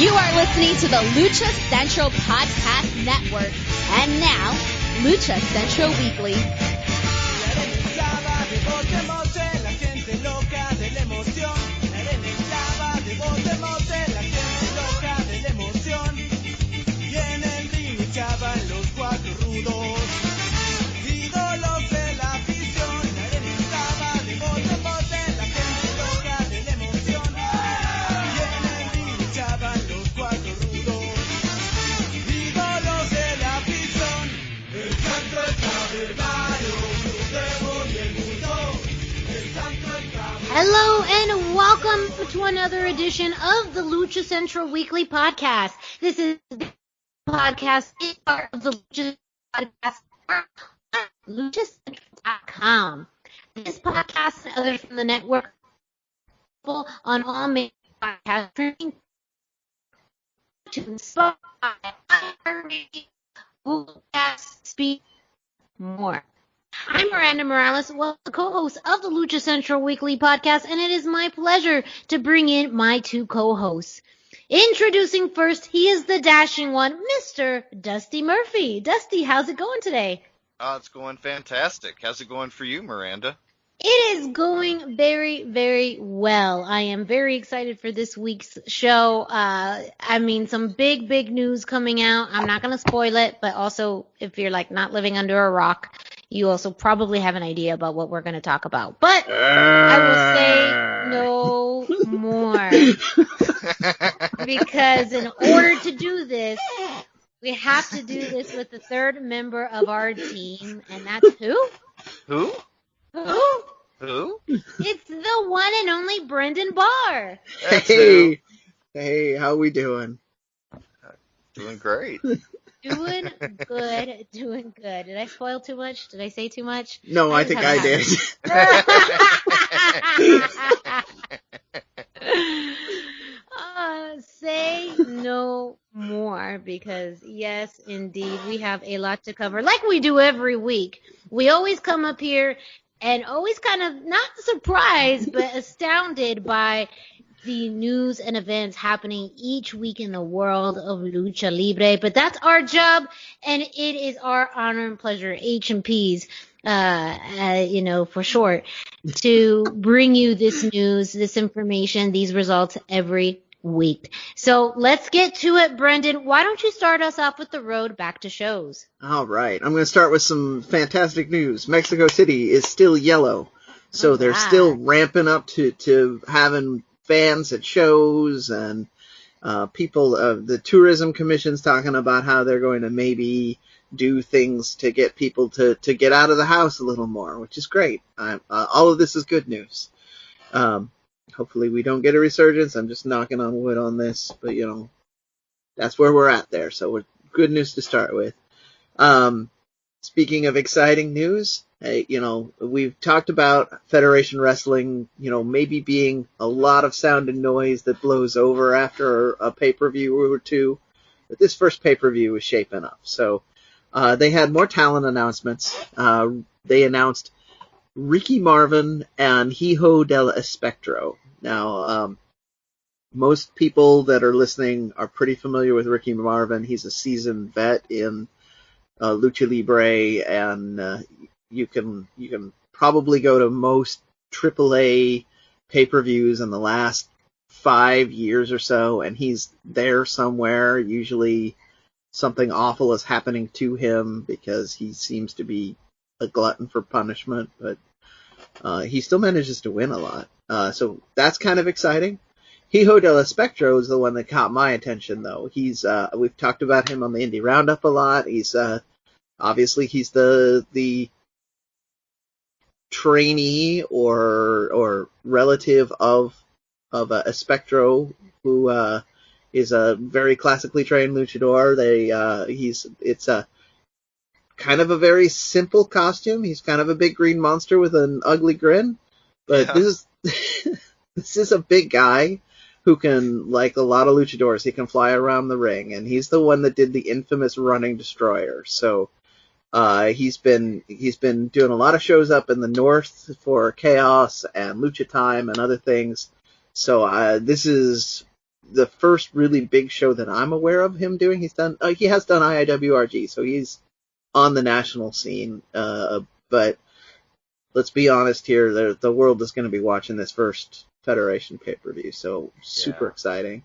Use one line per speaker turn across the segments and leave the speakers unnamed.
You are listening to the Lucha Central Podcast Network. And now, Lucha Central Weekly.
Hello and welcome to another edition of the Lucha Central Weekly Podcast. This is the podcast part of the Lucha Podcast, luchacentral.com. This podcast and others from the network on all major podcast streaming to Spotify, Google Cast, Speak, more. I'm Miranda Morales, the co-host of the Lucha Central Weekly Podcast, and it is my pleasure to bring in my two co-hosts. Introducing first, he is the dashing one, Mr. Dusty Murphy. Dusty, how's it going today?
It's going fantastic. How's it going for you, Miranda?
It is going very, very well. I am very excited for this week's show. Some big news coming out. I'm not going to spoil it, but also if you're not living under a rock, you also probably have an idea about what we're going to talk about. But I will say no more. Because in order to do this, we have to do this with the third member of our team, and that's who?
Who?
It's the one and only Brendan Barr.
Hey, how we doing?
Doing great.
Doing good. Did I spoil too much? Did I say too much?
No, I think I did.
Say no more, because yes, indeed, we have a lot to cover, like we do every week. We always come up here and always kind of not surprised, but astounded by the news and events happening each week in the world of Lucha Libre. But that's our job, and it is our honor and pleasure, H&Ps, for short, to bring you this news, this information, these results every week. So let's get to it, Brendan. Why don't you start us off with the road back to shows?
All right. I'm going to start with some fantastic news. Mexico City is still yellow. So they're still ramping up to having fans at shows, and people, the tourism commission's talking about how they're going to maybe do things to get people to get out of the house a little more, which is great. All of this is good news. Hopefully we don't get a resurgence. I'm just knocking on wood on this, but that's where we're at there. So good news to start with. Speaking of exciting news, we've talked about Federation Wrestling, maybe being a lot of sound and noise that blows over after a pay-per-view or two. But this first pay-per-view is shaping up. So they had more talent announcements. They announced Ricky Marvin and Hijo del Espectro. Now, most people that are listening are pretty familiar with Ricky Marvin. He's a seasoned vet in Lucha Libre, and you can probably go to most AAA pay-per-views in the last 5 years or so, and he's there somewhere. Usually something awful is happening to him because he seems to be a glutton for punishment, but he still manages to win a lot. So that's kind of exciting. Hijo del Espectro is the one that caught my attention, though. We've talked about him on the Indie Roundup a lot. He's obviously he's the trainee or relative of Espectro, who is a very classically trained luchador. It's a kind of a very simple costume. He's kind of a big green monster with an ugly grin, but this is a big guy who can, like a lot of luchadors, he can fly around the ring, and he's the one that did the infamous running destroyer. So he's been doing a lot of shows up in the north for Chaos and Lucha Time and other things. So this is the first really big show that I'm aware of him doing. He has done IIWRG, so he's on the national scene. But let's be honest here, the world is going to be watching this first Federation pay-per-view, so super exciting.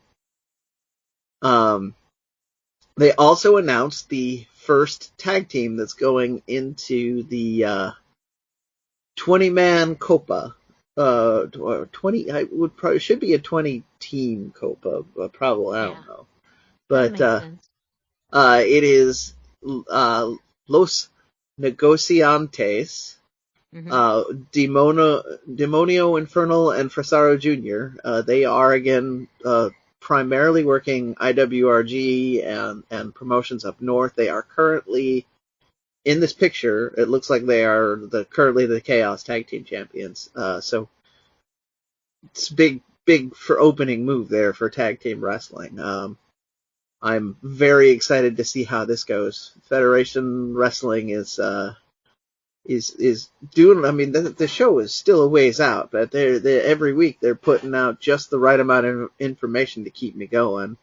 They also announced the first tag team that's going into the 20-man Copa. 20, should be a 20-team Copa, probably, I don't know. But it is Los Negociantes, Demonio Infernal, and Fresaro Jr. They are, again, primarily working IWRG and promotions up north. They are currently, in this picture, it looks like they are currently the Chaos Tag Team Champions. So it's big for opening move there for tag team wrestling. I'm very excited to see how this goes. Federation Wrestling is doing. I mean, the show is still a ways out, but they're every week they're putting out just the right amount of information to keep me going.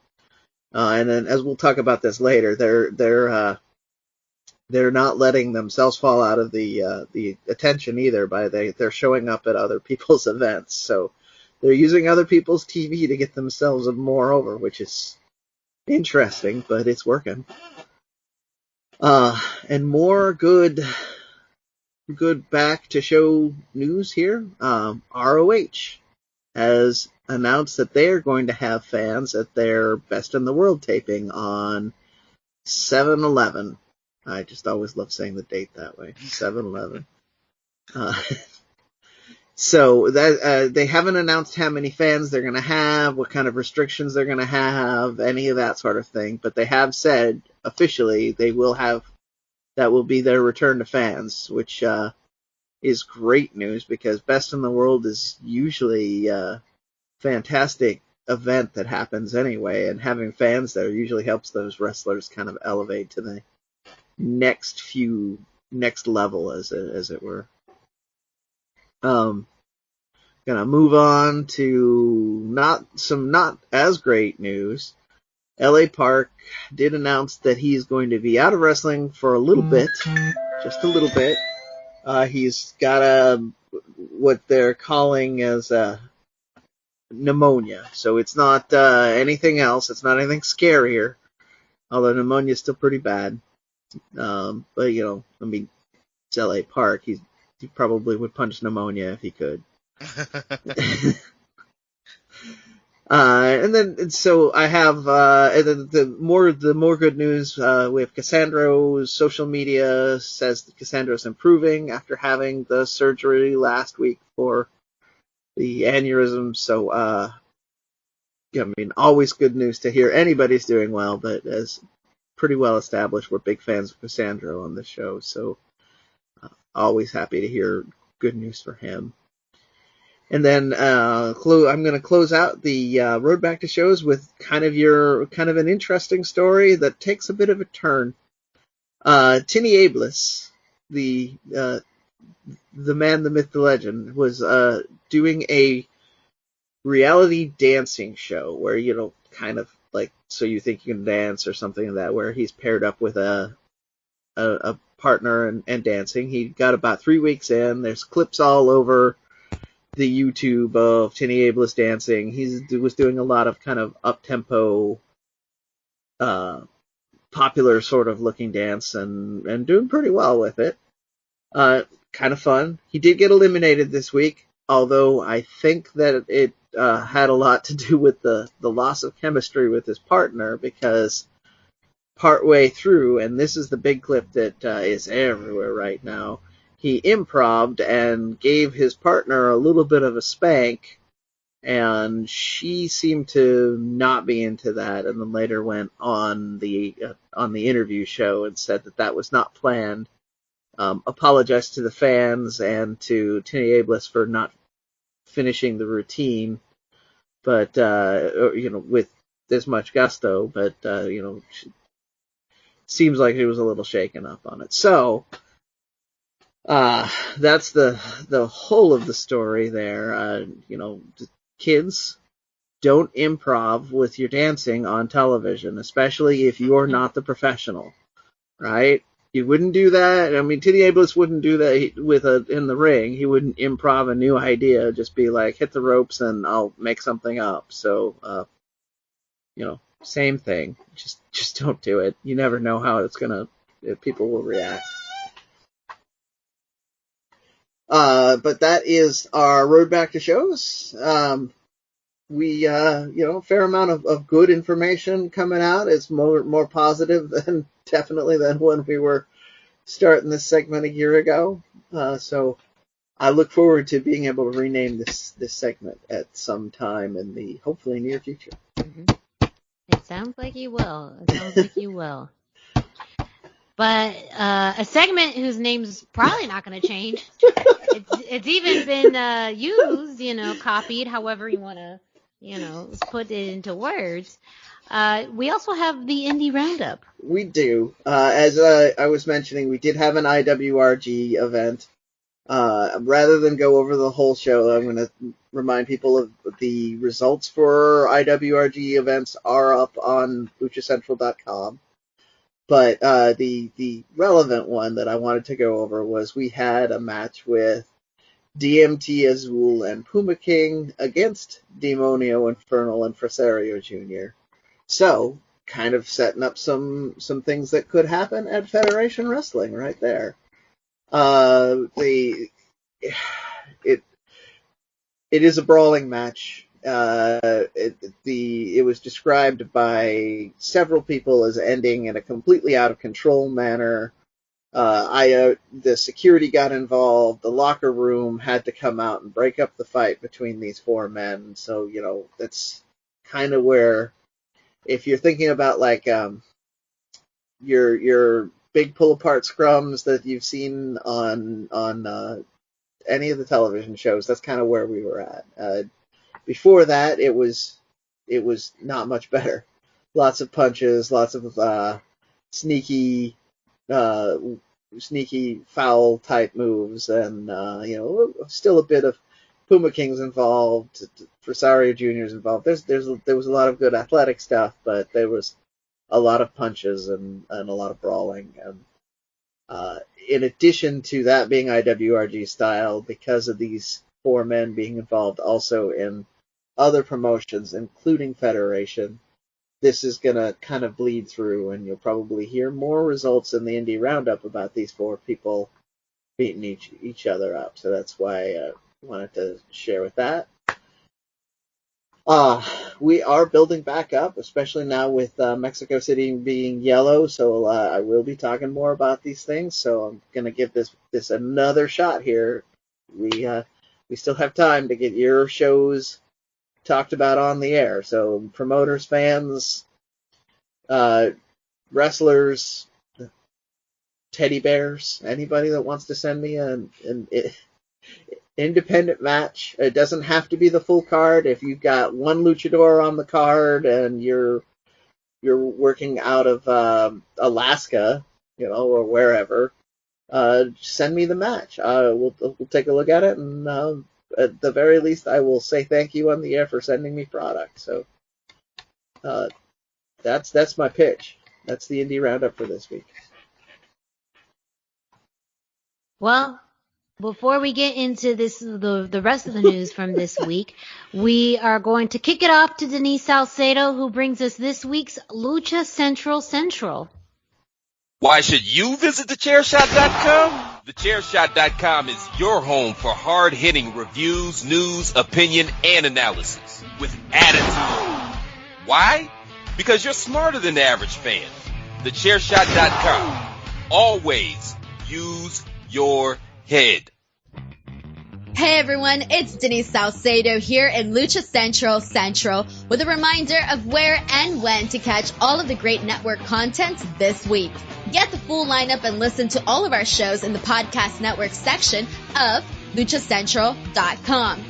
And then, as we'll talk about this later, they're not letting themselves fall out of the attention either. They're showing up at other people's events, so they're using other people's TV to get themselves more over, which is interesting, but it's working. And more good back to show news here. ROH has announced that they're going to have fans at their Best in the World taping on 7/11. I just always love saying the date that way. 7/11. So that they haven't announced how many fans they're going to have, what kind of restrictions they're going to have, any of that sort of thing. But they have said officially that will be their return to fans, which is great news because Best in the World is usually a fantastic event that happens anyway, and having fans there usually helps those wrestlers kind of elevate to the next level, as it were. Gonna move on to not as great news. LA Park did announce that he's going to be out of wrestling for a little bit, just a little bit. He's got what they're calling as pneumonia. So it's not anything else. It's not anything scarier, although pneumonia is still pretty bad. But I mean, it's LA Park. He probably would punch pneumonia if he could. So I have the more good news. We have Cassandro's social media says that Cassandro's improving after having the surgery last week for the aneurysm. So I mean, always good news to hear anybody's doing well, but as pretty well established, we're big fans of Cassandro on the show. So always happy to hear good news for him. And then I'm going to close out the road back to shows with kind of an interesting story that takes a bit of a turn. Tinny Ablis, the man, the myth, the legend, was doing a reality dancing show where kind of like So You Think You Can Dance or something like that, where he's paired up with a partner and dancing. He got about 3 weeks in. There's clips all over the YouTube of Tinny Ablis dancing. He was doing a lot of kind of up-tempo, popular sort of looking dance and doing pretty well with it. Kind of fun. He did get eliminated this week, although I think that it had a lot to do with the loss of chemistry with his partner, because partway through, and this is the big clip that is everywhere right now, he improv'd and gave his partner a little bit of a spank, and she seemed to not be into that, and then later went on the interview show and said that was not planned. Apologized to the fans and to Tinny Ablis for not finishing the routine, but with this much gusto, but seems like he was a little shaken up on it. So that's the whole of the story there. Kids, don't improv with your dancing on television, especially if you're not the professional, right? You wouldn't do that. I mean, Titty Ablis wouldn't do that in the ring. He wouldn't improv a new idea, just be like, hit the ropes and I'll make something up. So, same thing. Just don't do it. You never know how if people will react. But that is our road back to shows. We, a fair amount of good information coming out. It's more positive definitely than when we were starting this segment a year ago. So I look forward to being able to rename this segment at some time in the hopefully near future.
Mm-hmm. It sounds like you will. But a segment whose name's probably not going to change. It's even been used, copied, however you want to, put it into words. We also have the Indie Roundup.
We do. As I was mentioning, we did have an IWRG event. Rather than go over the whole show, I'm going to remind people of the results for IWRG events are up on luchacentral.com. But the relevant one that I wanted to go over was we had a match with DMT Azul and Puma King against Demonio Infernal and Fresario Jr. So, kind of setting up some things that could happen at Federation Wrestling right there. It is a brawling match. It was described by several people as ending in a completely out of control manner. The security got involved. The locker room had to come out and break up the fight between these four men. So, that's kind of where, if you're thinking about like, your big pull apart scrums that you've seen on any of the television shows, that's kind of where we were at. Before that, it was not much better. Lots of punches, lots of sneaky foul type moves, and still a bit of Puma King's involved, Fresario Jr.'s involved. There was a lot of good athletic stuff, but there was a lot of punches and a lot of brawling. And in addition to that being IWRG style, because of these four men being involved also in other promotions, including Federation, this is going to kind of bleed through, and you'll probably hear more results in the Indie Roundup about these four people beating each other up. So that's why I wanted to share with that. We are building back up, especially now with Mexico City being yellow, so I will be talking more about these things, so I'm going to give this another shot here. We still have time to get your shows talked about on the air, so promoters, fans, wrestlers, teddy bears, anybody that wants to send me an independent match. It doesn't have to be the full card. If you've got one luchador on the card and you're working out of Alaska, or wherever, send me the match. We'll take a look at it, and at the very least, I will say thank you on the air for sending me product. So that's my pitch. That's the Indie Roundup for this week.
Well, before we get into the rest of the news from this week, we are going to kick it off to Denise Salcedo, who brings us this week's Lucha Central.
Why should you visit thechairshot.com? Thechairshot.com is your home for hard-hitting reviews, news, opinion, and analysis with attitude. Why? Because you're smarter than the average fan. Thechairshot.com. Always use your head.
Hey everyone, it's Denise Salcedo here in Lucha Central with a reminder of where and when to catch all of the great network content this week. Get the full lineup and listen to all of our shows in the podcast network section of luchacentral.com.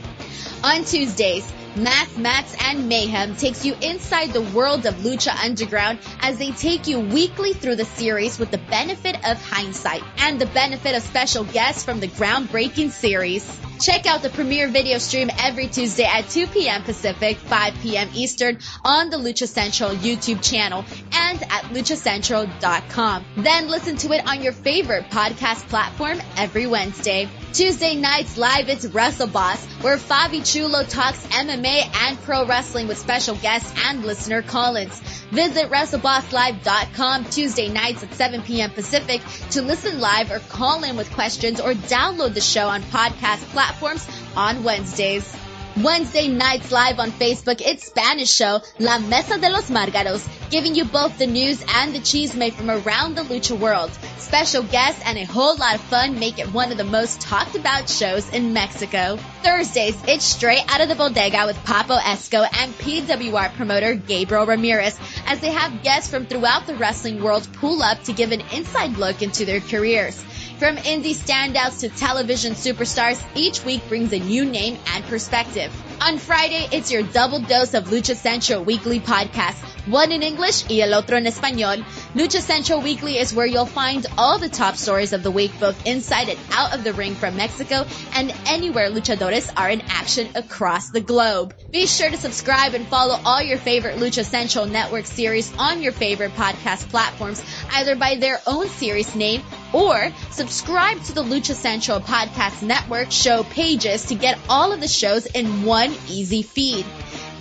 On Tuesdays, Mass, Mats, and Mayhem takes you inside the world of Lucha Underground as they take you weekly through the series with the benefit of hindsight and the benefit of special guests from the groundbreaking series. Check out the premiere video stream every Tuesday at 2 p.m. Pacific, 5 p.m. Eastern on the Lucha Central YouTube channel and at luchacentral.com. Then listen to it on your favorite podcast platform every Wednesday. Tuesday nights live, it's Wrestle Boss, where Fabi Chulo talks MMA and pro wrestling with special guests and listener call-ins. Visit WrestleBossLive.com Tuesday nights at 7 p.m. Pacific to listen live or call in with questions or download the show on podcast platforms on Wednesdays. Wednesday nights live on Facebook, it's Spanish show La Mesa de los Márgaros, giving you both the news and the chisme from around the lucha world. Special guests and a whole lot of fun make it one of the most talked about shows in Mexico. Thursdays, it's Straight Out of the Bodega with Papo Esco and PWR promoter Gabriel Ramirez, as they have guests from throughout the wrestling world pull up to give an inside look into their careers. From indie standouts to television superstars, each week brings a new name and perspective. On Friday, it's your double dose of Lucha Central Weekly podcast, one in English y el otro en español. Lucha Central Weekly is where you'll find all the top stories of the week, both inside and out of the ring from Mexico and anywhere luchadores are in action across the globe. Be sure to subscribe and follow all your favorite Lucha Central Network series on your favorite podcast platforms, either by their own series name or subscribe to the Lucha Central Podcast Network show pages to get all of the shows in one easy feed.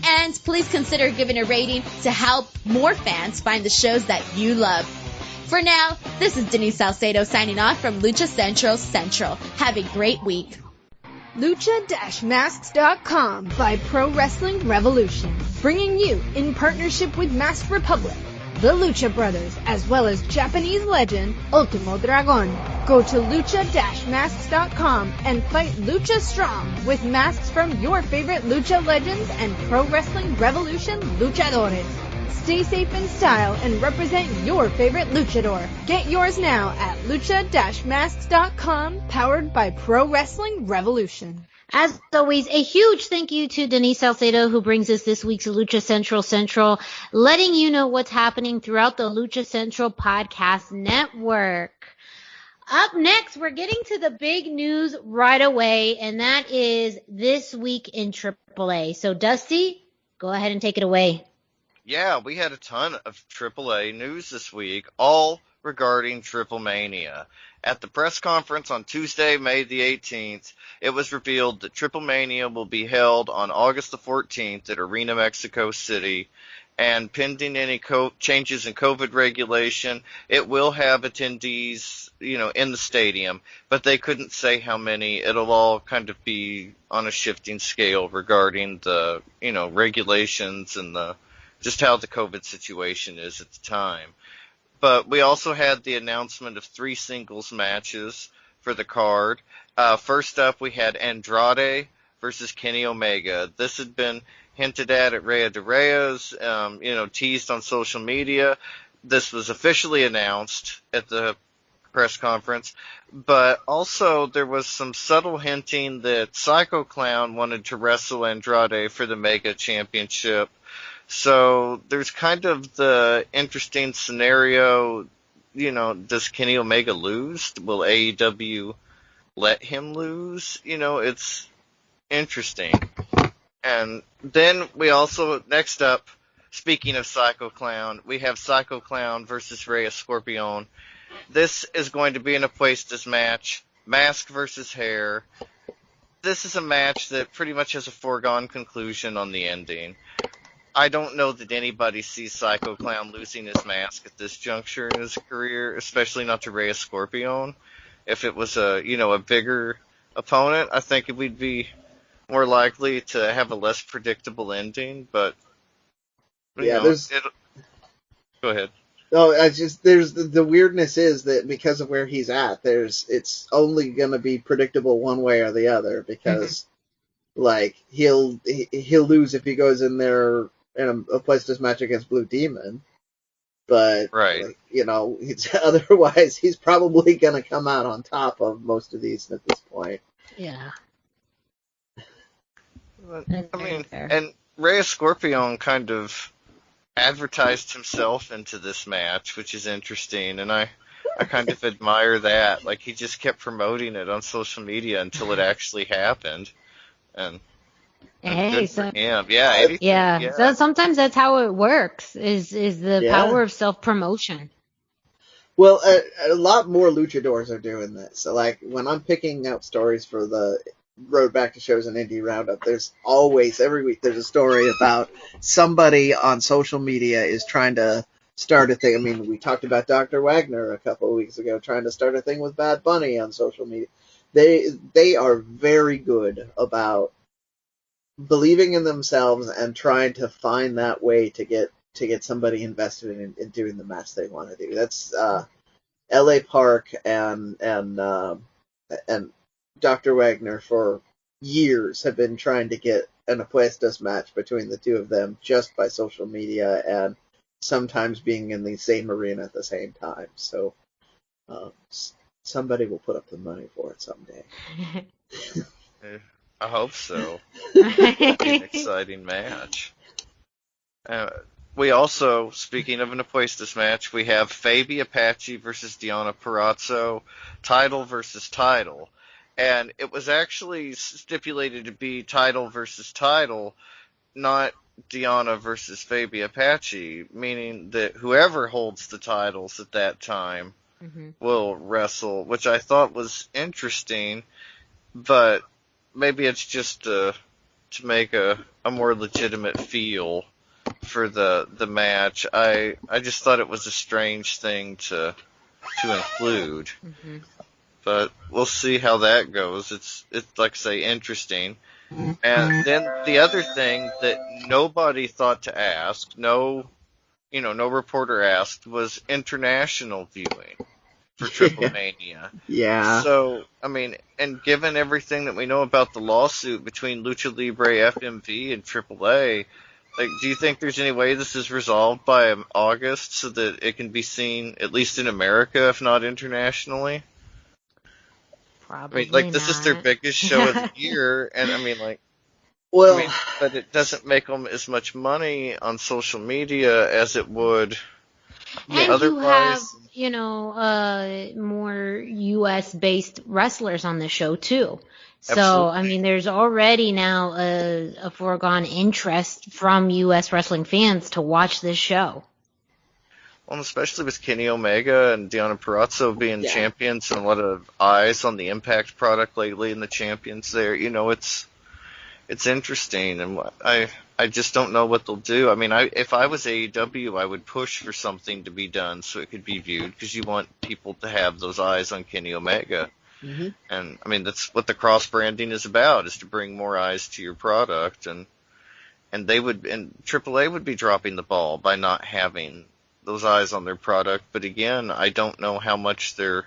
And please consider giving a rating to help more fans find the shows that you love. For now, this is Denise Salcedo signing off from Lucha Central Central. Have a great week.
Lucha-Masks.com by Pro Wrestling Revolution, bringing you in partnership with Masked Republic, the Lucha Brothers, as well as Japanese legend Ultimo Dragon. Go to lucha-masks.com and fight Lucha Strong with masks from your favorite Lucha legends and Pro Wrestling Revolution luchadores. Stay safe in style and represent your favorite luchador. Get yours now at lucha-masks.com, powered by Pro Wrestling Revolution.
As always, a huge thank you to Denise Salcedo, who brings us this week's Lucha Central, letting you know what's happening throughout the Lucha Central Podcast Network. Up next, we're getting to the big news right away, and that is This Week in AAA. So, Dusty, go ahead and take it away.
Yeah, we had a ton of AAA news this week, all regarding TripleMania. At the press conference on Tuesday, May the 18th, it was revealed that TripleMania will be held on August the 14th at Arena Mexico City, and pending any changes in COVID regulation, it will have attendees, in the stadium, but they couldn't say how many. It'll all kind of be on a shifting scale regarding the, regulations and just how the COVID situation is at the time. But we also had the announcement of 3 singles matches for the card. First up, we had Andrade versus Kenny Omega. This had been hinted at Raya de Reyes, teased on social media. This was officially announced at the press conference. But also there was some subtle hinting that Psycho Clown wanted to wrestle Andrade for the Mega Championship. So there's kind of the interesting scenario, does Kenny Omega lose? Will AEW let him lose? It's interesting. And then we also, next up, speaking of Psycho Clown, we have Psycho Clown versus Rey Escorpion. This is going to be an Apuestas match, mask versus hair. This is a match that pretty much has a foregone conclusion on the ending. I don't know that anybody sees Psycho Clown losing his mask at this juncture in his career, especially not to Rey Escorpion. If it was a bigger opponent, I think we'd be more likely to have a less predictable ending, but go ahead.
No, there's the weirdness is that because of where he's at, it's only going to be predictable one way or the other, because he'll lose if he goes in there in a Apuestas match against Blue Demon, but
right.
Otherwise he's probably going to come out on top of most of these at this point.
Yeah. That's
I
very
mean,
fair.
and Rey Scorpion kind of advertised himself into this match, which is interesting, and I kind of admire that. Like, he just kept promoting it on social media until it actually happened, and
Hey,
good for
so
him. Yeah, anything.
yeah, so
Yeah,
sometimes that's how it works. Is the
Yeah.
power of self promotion.
Well, a lot more luchadors are doing this. So, like, when I'm picking out stories for the Road Back to Shows and Indie Roundup, there's always, every week, there's a story about somebody on social media is trying to start a thing. I mean, we talked about Dr. Wagner a couple of weeks ago trying to start a thing with Bad Bunny on social media. They are very good about believing in themselves and trying to find that way to get somebody invested in doing the match they want to do. That's L.A. Park and Dr. Wagner for years have been trying to get an Apuestas match between the two of them just by social media and sometimes being in the same arena at the same time. So somebody will put up the money for it someday.
I hope so. It'll be an exciting match. We also, speaking of an Apuestas match, we have Fabi Apache versus Deonna Purrazzo, title versus title. And it was actually stipulated to be title versus title, not Deonna versus Fabi Apache, meaning that whoever holds the titles at that time will wrestle, which I thought was interesting, but maybe it's just to make a more legitimate feel for the match. I just thought it was a strange thing to include. But we'll see how that goes. It's like I say, interesting. And then the other thing that nobody thought to ask, no reporter asked, was international viewing for TripleMania.
Yeah.
So, I mean, and given everything that we know about the lawsuit between Lucha Libre, FMV, and AAA, like, do you think there's any way this is resolved by August so that it can be seen at least in America, if not internationally?
Probably
I mean, like, this is their
not.
biggest show of the year, and I mean, like,
Well,
but it doesn't make them as much money on social media as it would
And
otherwise.
you have, more U.S. based wrestlers on the show too. So,
Absolutely.
I mean, there's already now a foregone interest from U.S. wrestling fans to watch this show.
Well, especially with Kenny Omega and Deonna Purrazzo being champions and a lot of eyes on the Impact product lately and the champions there, it's interesting, and I just don't know what they'll do. I mean, if I was AEW, I would push for something to be done so it could be viewed, because you want people to have those eyes on Kenny Omega. And I mean, that's what the cross branding is about, is to bring more eyes to your product, and AAA would be dropping the ball by not having those eyes on their product. But again, I don't know how much their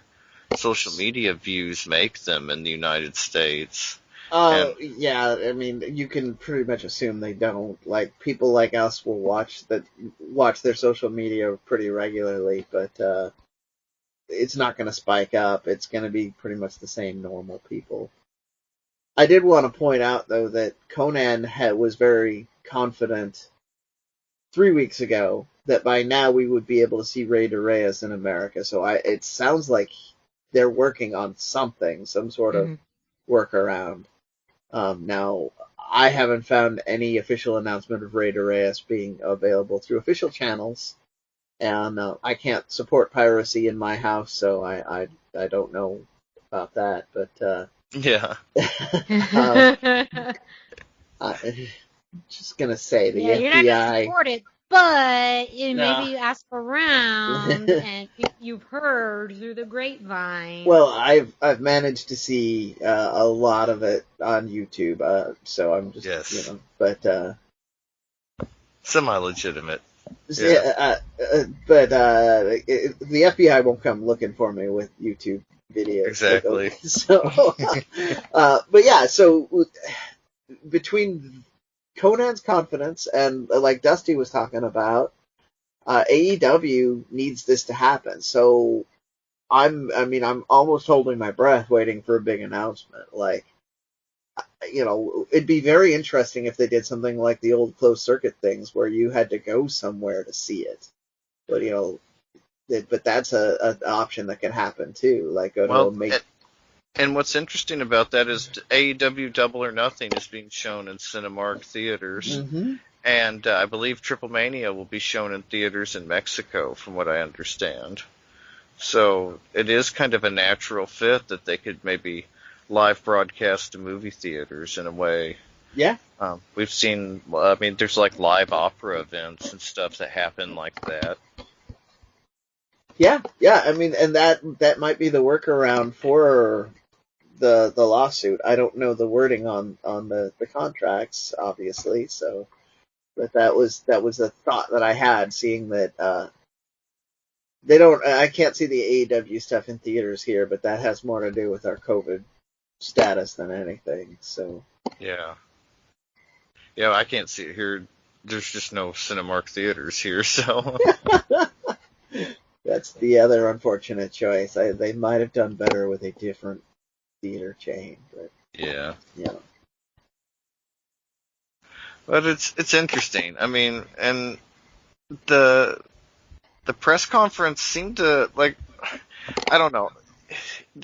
social media views make them in the United States.
Yeah, I mean, you can pretty much assume they don't. Like, people like us will watch their social media pretty regularly, but it's not going to spike up. It's going to be pretty much the same normal people. I did want to point out, though, that Conan was very confident 3 weeks ago that by now we would be able to see Rey de Reyes in America. So it sounds like they're working on something, some sort of workaround. Now, I haven't found any official announcement of Rey de Reyes being available through official channels, and I can't support piracy in my house, so I don't know about that. But
Yeah.
I'm just gonna say the
You're not gonna
FBI.
support it, but maybe you ask around and you've heard through the grapevine.
Well, I've managed to see a lot of it on YouTube, so I'm just but
semi-legitimate.
But the FBI won't come looking for me with YouTube videos.
Exactly.
So, but yeah, so between Conan's confidence and, like Dusty was talking about, AEW needs this to happen. So I'm almost holding my breath waiting for a big announcement. Like, it'd be very interesting if they did something like the old closed circuit things where you had to go somewhere to see it. But but that's an option that can happen too. Like go to a
Well, and what's interesting about that is AEW Double or Nothing is being shown in Cinemark theaters, and I believe TripleMania will be shown in theaters in Mexico, from what I understand. So it is kind of a natural fit that they could maybe live broadcast to movie theaters in a way.
Yeah.
We've seen, I mean, there's like live opera events and stuff that happen like that.
Yeah. I mean, and that might be the workaround for the lawsuit. I don't know the wording on the contracts, obviously. So, but that was a thought that I had, seeing that they don't. I can't see the AEW stuff in theaters here, but that has more to do with our COVID status than anything. So. Yeah,
I can't see it here. There's just no Cinemark theaters here, so.
That's the other unfortunate choice. They might have done better with a different theater chain, but
yeah. But it's interesting. I mean, and the press conference seemed to, like, I don't know.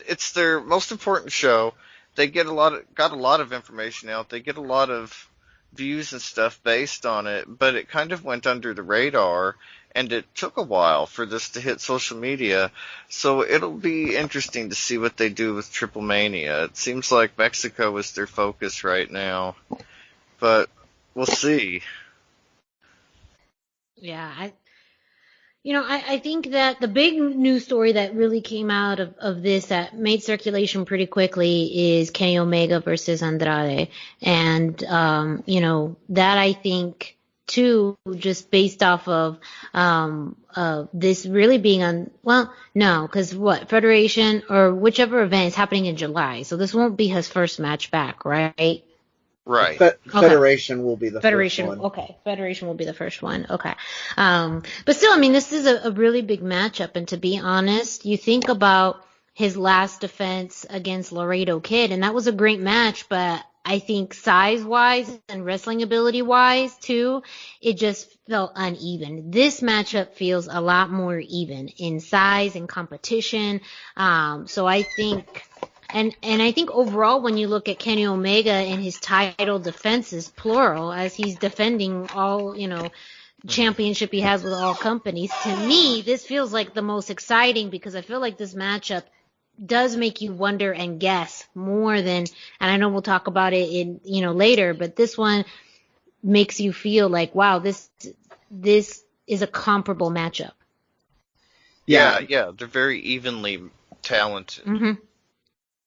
It's their most important show. They got a lot of information out. They get a lot of views and stuff based on it, but it kind of went under the radar, and it took a while for this to hit social media. So it'll be interesting to see what they do with TripleMania. It seems like Mexico is their focus right now, but we'll see.
Yeah, I think that the big news story that really came out of this that made circulation pretty quickly is Kenny Omega versus Andrade. And, that I think too, just based off of this really being because Federation or whichever event is happening in July. So this won't be his first match back, right?
Right.
Federation will be the first one.
Okay. Federation will be the first one. Okay. But still, I mean, this is a really big matchup. And to be honest, you think about his last defense against Laredo Kid, and that was a great match, but I think size-wise and wrestling ability-wise, too, it just felt uneven. This matchup feels a lot more even in size and competition. So I think... And I think overall, when you look at Kenny Omega and his title defenses, plural, as he's defending all, championship he has with all companies, to me, this feels like the most exciting because I feel like this matchup does make you wonder and guess more than, and I know we'll talk about it in, later, but this one makes you feel like, wow, this is a comparable matchup.
Yeah, they're very evenly talented.
Mm-hmm.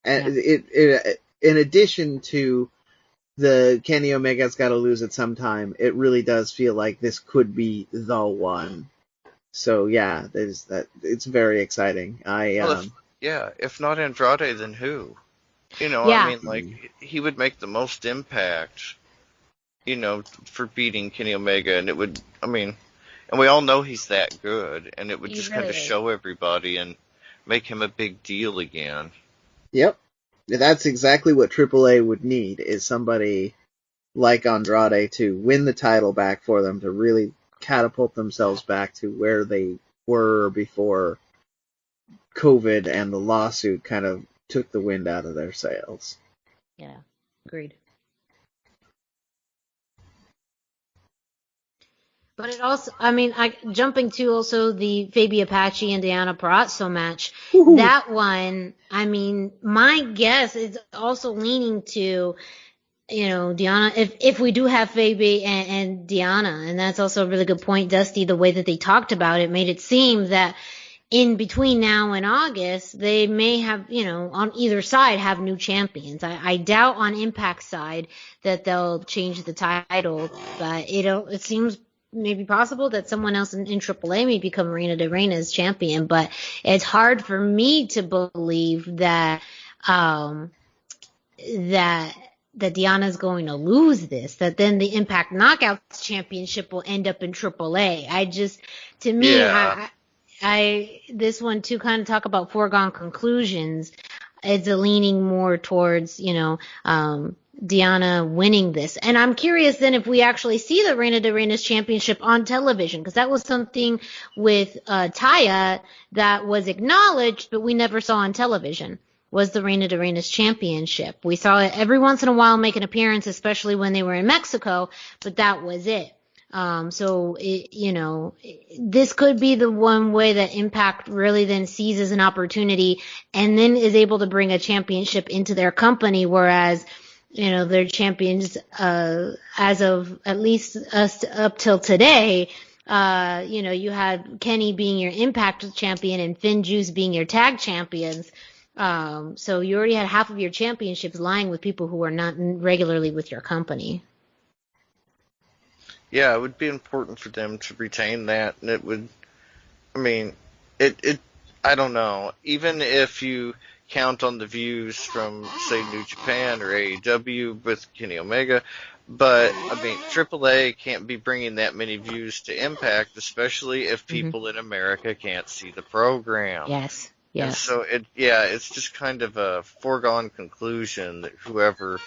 And it in addition to the Kenny Omega's got to lose at some time, it really does feel like this could be the one. So yeah, it's very exciting.
If not Andrade, then who? I mean, like, he would make the most impact, for beating Kenny Omega, and it would, I mean, and we all know he's that good, and it would just kind of show everybody and make him a big deal again.
Yep. That's exactly what AAA would need, is somebody like Andrade to win the title back for them, to really catapult themselves back to where they were before COVID and the lawsuit kind of took the wind out of their sails.
Yeah, agreed. But it also, I mean, jumping to also the Fabi Apache and Diana Perazzo match, that one, I mean, my guess is also leaning to, Diana, if we do have Fabi and Diana, and that's also a really good point, Dusty, the way that they talked about it made it seem that in between now and August, they may have, on either side have new champions. I doubt on Impact's side that they'll change the title, but it seems maybe possible that someone else in AAA may become Reina de Reina's champion, but it's hard for me to believe that that Diana's going to lose this, that then the Impact Knockouts Championship will end up in AAA. This one too, kind of talk about foregone conclusions. It's a leaning more towards, Deanna winning this. And I'm curious then if we actually see the Reina de Reinas championship on television, because that was something with Taya that was acknowledged, but we never saw on television, was the Reina de Reinas championship. We saw it every once in a while make an appearance, especially when they were in Mexico, but that was it. So, this could be the one way that Impact really then seizes an opportunity and then is able to bring a championship into their company, whereas, their champions, as of at least us up till today, you had Kenny being your Impact champion and Finn Juice being your tag champions. So you already had half of your championships lying with people who are not regularly with your company.
Yeah, it would be important for them to retain that, and it would, I don't know, even if you count on the views from, say, New Japan or AEW with Kenny Omega, but, AAA can't be bringing that many views to Impact, especially if people in America can't see the program.
Yes.
And so, it's just kind of a foregone conclusion that whoever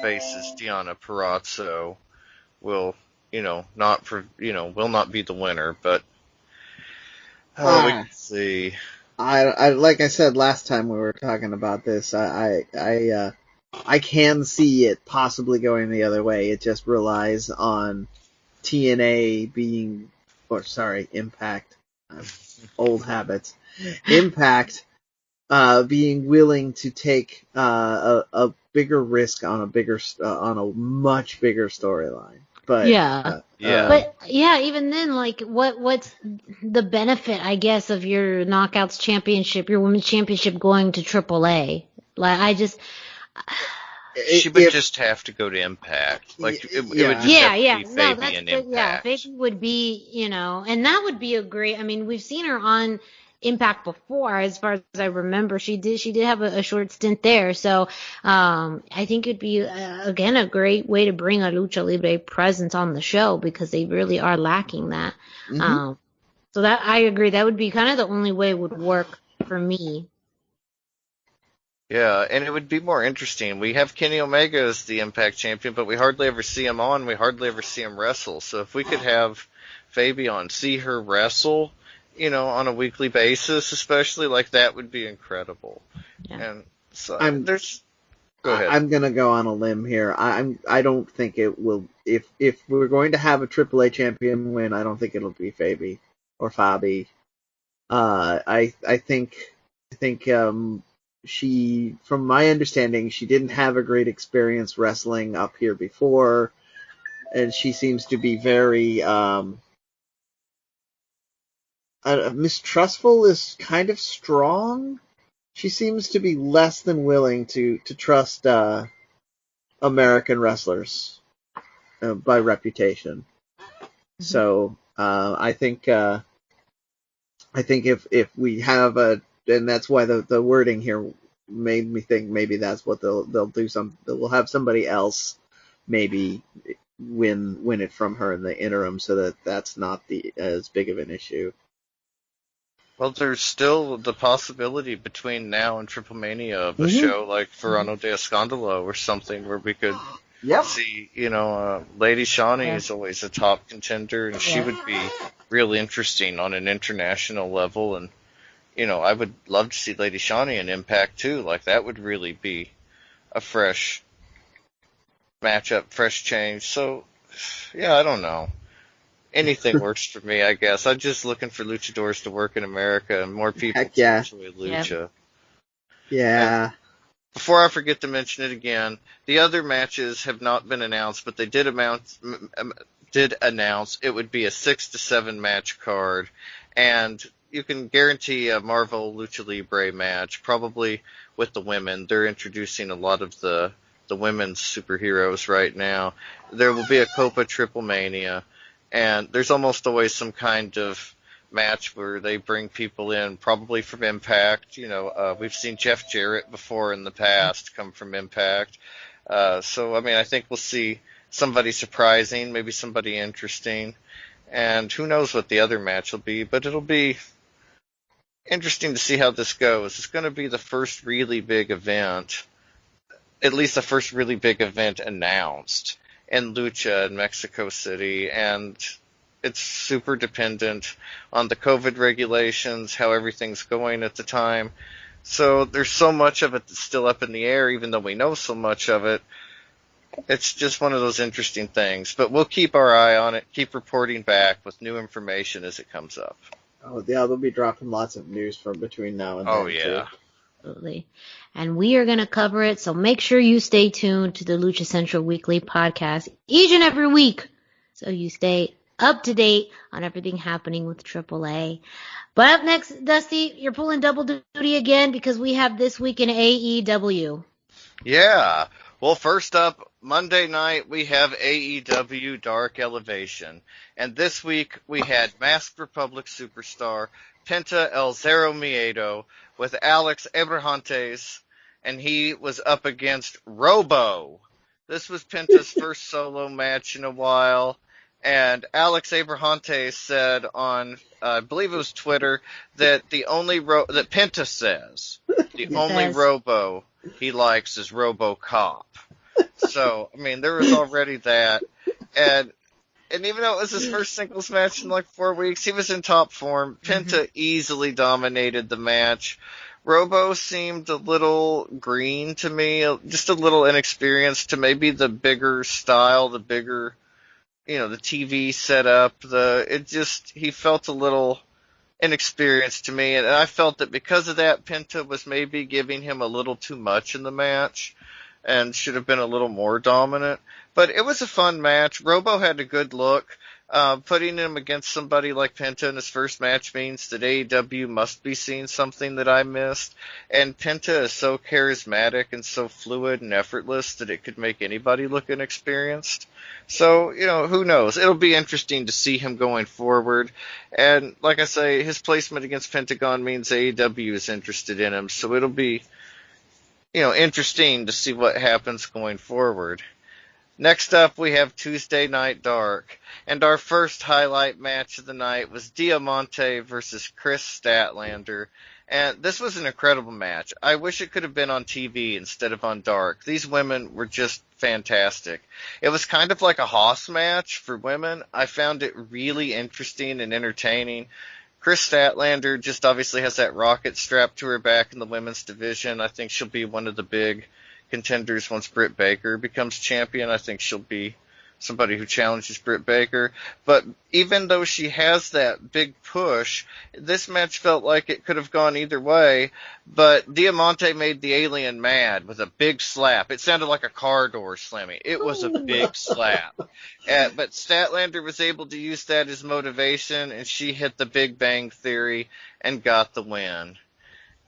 faces Deonna Purrazzo will not be the winner, but we can see.
I like I said last time we were talking about this, I can see it possibly going the other way. It just relies on Impact, old habits. Impact being willing to take a bigger risk on a much bigger storyline. But
even then, what's the benefit, I guess, of your Knockouts championship, your women's championship going to AAA?
She would just have to go to Impact. It would just have to be Fabi and Impact.
Yeah, Fabi would be, and that would be a great. We've seen her on Impact before, as far as I remember. She did have a short stint there, so I think it'd be again a great way to bring a lucha libre presence on the show, because they really are lacking that. So that, I agree, that would be kind of the only way it would work for me.
Yeah, and it would be more interesting. We have Kenny Omega as the Impact champion, but we hardly ever see him on. We hardly ever see him wrestle. So if we could have Fabi on, see her wrestle, on a weekly basis, especially, that would be incredible. Yeah. And so go ahead.
I'm gonna go on a limb here. I don't think it will. If we're going to have a AAA champion win, I don't think it'll be Fabi or Fabi. I think she, from my understanding, she didn't have a great experience wrestling up here before, and she seems to be very mistrustful is kind of strong. She seems to be less than willing to trust American wrestlers by reputation. So I think if we have and that's why the wording here made me think maybe that's what they'll do. We'll have somebody else maybe win it from her in the interim, so that's not as big of an issue.
Well, there's still the possibility between now and TripleMania of a show like Verano de Escándalo or something where we could see, Lady Shawnee is always a top contender, and she would be really interesting on an international level. And, I would love to see Lady Shawnee in Impact too. That would really be a fresh matchup, fresh change. So, I don't know. Anything works for me, I guess. I'm just looking for luchadors to work in America and more people to enjoy lucha.
Yeah.
And before I forget to mention it again, the other matches have not been announced, but they did announce it would be a 6 to 7 match card, and you can guarantee a Marvel Lucha Libre match, probably with the women. They're introducing a lot of the women's superheroes right now. There will be a Copa TripleMania. And there's almost always some kind of match where they bring people in, probably from Impact. We've seen Jeff Jarrett before in the past come from Impact. So, I think we'll see somebody surprising, maybe somebody interesting. And who knows what the other match will be, but it'll be interesting to see how this goes. It's going to be the first really big event at least the first really big event announced in Lucha in Mexico City, and it's super dependent on the COVID regulations, how everything's going at the time. So there's so much of it that's still up in the air, even though we know so much of it. It's just one of those interesting things. But we'll keep our eye on it, keep reporting back with new information as it comes up.
Oh, yeah, they'll be dropping lots of news from between now and then.
Oh, yeah.
Too.
Absolutely. And we are going to cover it, so make sure you stay tuned to the Lucha Central Weekly podcast each and every week so you stay up to date on everything happening with AAA. But up next, Dusty, you're pulling double duty again because we have This Week in AEW.
Yeah. Well, first up, Monday night, we have AEW Dark Elevation. And this week, we had Masked Republic superstar Penta El Zero Miedo with Alex Abrahantes, and he was up against Robo. This was Penta's first solo match in a while, and Alex Abrahantes said on, I believe it was Twitter, that the only that Penta says the only Robo he likes is RoboCop. So, I mean, there was already that, and even though it was his first singles match in like 4 weeks, he was in top form. Penta easily dominated the match. Robo seemed a little green to me, just a little inexperienced to maybe the bigger style, the bigger, the TV setup. He felt a little inexperienced to me, and I felt that because of that, Penta was maybe giving him a little too much in the match and should have been a little more dominant. But it was a fun match. Robo had a good look. Putting him against somebody like Penta in his first match means that AEW must be seeing something that I missed. And Penta is so charismatic and so fluid and effortless that it could make anybody look inexperienced. So, who knows? It'll be interesting to see him going forward. And like I say, his placement against Pentagon means AEW is interested in him. So it'll be, interesting to see what happens going forward. Next up, we have Tuesday Night Dark, and our first highlight match of the night was Diamante versus Chris Statlander, and this was an incredible match. I wish it could have been on TV instead of on Dark. These women were just fantastic. It was kind of like a Hoss match for women. I found it really interesting and entertaining. Chris Statlander just obviously has that rocket strapped to her back in the women's division. I think she'll be one of the big contenders once Britt Baker becomes champion. I think she'll be somebody who challenges Britt Baker. But even though she has that big push, this match felt like it could have gone either way. But Diamante made the alien mad with a big slap. It sounded like a car door slamming. It was a big slap. But Statlander was able to use that as motivation, and she hit the Big Bang Theory and got the win.